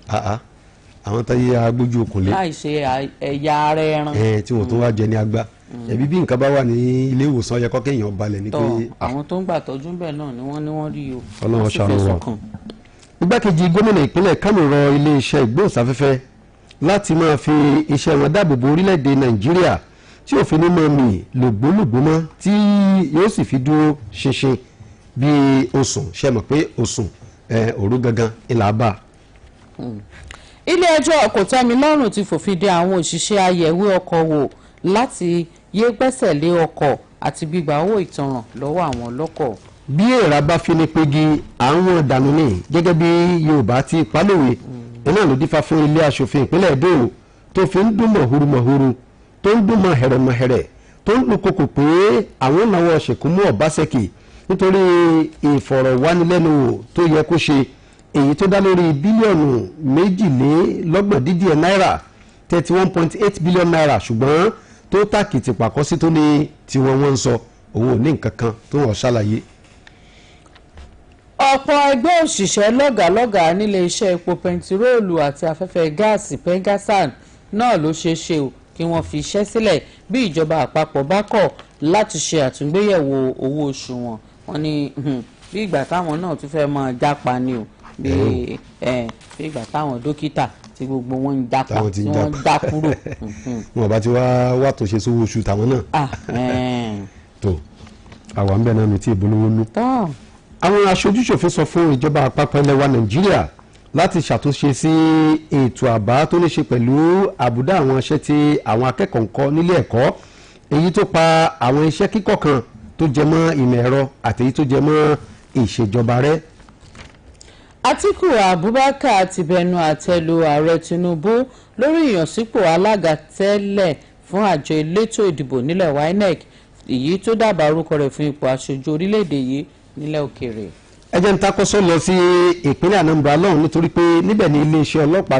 àwọn tó yẹ agbójú okùn lé láì ṣe ẹ̀yà ara ẹran tí wọ́n tó wá jẹ ní agbá ẹbí bí nǹkan bá wà ní ilé ìwòsàn yẹ kọ́kẹ́ èèyàn balẹ̀ ní pé. àwọn tó ń gbà tọ́jú bẹ́ẹ̀ náà ni wọ́n rí o. Ọlọ́run ṣàánú wa. igbákejì gómìnà ìpínlẹ̀ Kánò rọ iléeṣẹ́ ìgbóhùnsáfẹ́fẹ́ láti máa fi iṣẹ́ wọn dáàbò bo orílẹ̀-èdè Nàìjíríà tí òfin ní mọ́ mi lògbólògbó mọ́ tí yóò sì fi dúró ṣinṣin bí osùn ṣe mọ̀ pé osùn òru gangan ìlà bá. ilé ẹjọ́ kòtẹ́milọ́rùn ti fòfin de àwọn òṣìṣẹ́ àyẹ̀wò ọkọ̀ wò láti yé gbẹ́sẹ̀ lé ọkọ̀ àti gbígba owó ìtanràn lọ́wọ́ àwọn ọlọ́kọ̀. bí èèrà bá fi ní pegi àwọn ìdànù ní gẹ́gẹ́ bí Yorùbá ti pálòwe iná ló dífá fún ilé aṣòfin ìpínlẹ̀ Èdò tó fi ń dún mọ̀húrúmọ̀húrú tó ń dún mọ̀hẹ̀rẹ̀mọ̀hẹ̀rẹ̀ tó ń lu koko pé àwọn náwó ṣèkúmú Ọbaṣẹ́kì nítorí ìfọ̀rọ̀wánilẹ́nuwò tó yẹ kó ṣe èyí tó dá lórí bílíọ̀nù 22 náírà 31.8 bílíọ̀nù náírà ṣùgbọ́n tó tàkìtì pàkọ́ sí tó ní tiwọn wọ́n ń sọ òun ò ní nǹkan kan tó wọ́n ṣàlàyé. ọ̀pọ̀ ẹgbẹ́ òṣìṣẹ́ lọ́gàálọ́gàá nílé iṣẹ́ epo pẹntiróòlù àti afẹ́fẹ́ gáàsì pengasan náà ló ṣeé ṣe o kí wọ́n fi iṣẹ́ sílẹ̀ bí ìjọba àpapọ̀ bá kọ̀ láti ṣe àtúngbéyẹ̀wò owó oṣù wọn. wọ́n ní bí ìgbà táwọn náà tún fẹ́ máa jápa ni o bí ìgbà táwọn dókítà tí gbogbo wọn ń jápa tí wọ́n ń já kúrò. wọn bá ti wá tó ṣe sówó oṣù tàwọn náà. tó àwọn bẹ́ẹ̀ náà mi tí ìbolówó nú. àwọn aṣojúṣòfin sọ fún ìjọba àpapọ̀ ilẹ̀ wa Nàìjíríà láti ṣàtúnṣe sí ètò àbá tó ní ṣe pẹ̀lú àbùdá àwọn iṣẹ́ tí àwọn akẹ́kọ̀ọ́ ń kọ́ nílé ẹ̀kọ́ èyí tó pa àwọn iṣẹ́ kíkọ́ kan tó jẹ mọ́ ìmọ̀ ẹ̀rọ àti èyí tó jẹ mọ́ ìṣèjọba rẹ̀. Atiku Abubakar ti bẹnu àtẹ́lu ààrẹ Tinubu lórí ìyànsípò alága tẹ́lẹ̀ fún àjọ elétò ìdìbò nílẹ̀ wa INEC èyí tó dábàá orúkọ rẹ̀ fún ipò aṣojú orílẹ̀-èdè yìí nílẹ̀ òkèèrè. ẹ jẹ́ ń takọ́sọ́ lọ sí ìpínlẹ̀ Anambra lọ́hùn nítorí pé níbẹ̀ ni iléeṣẹ́ ọlọ́pàá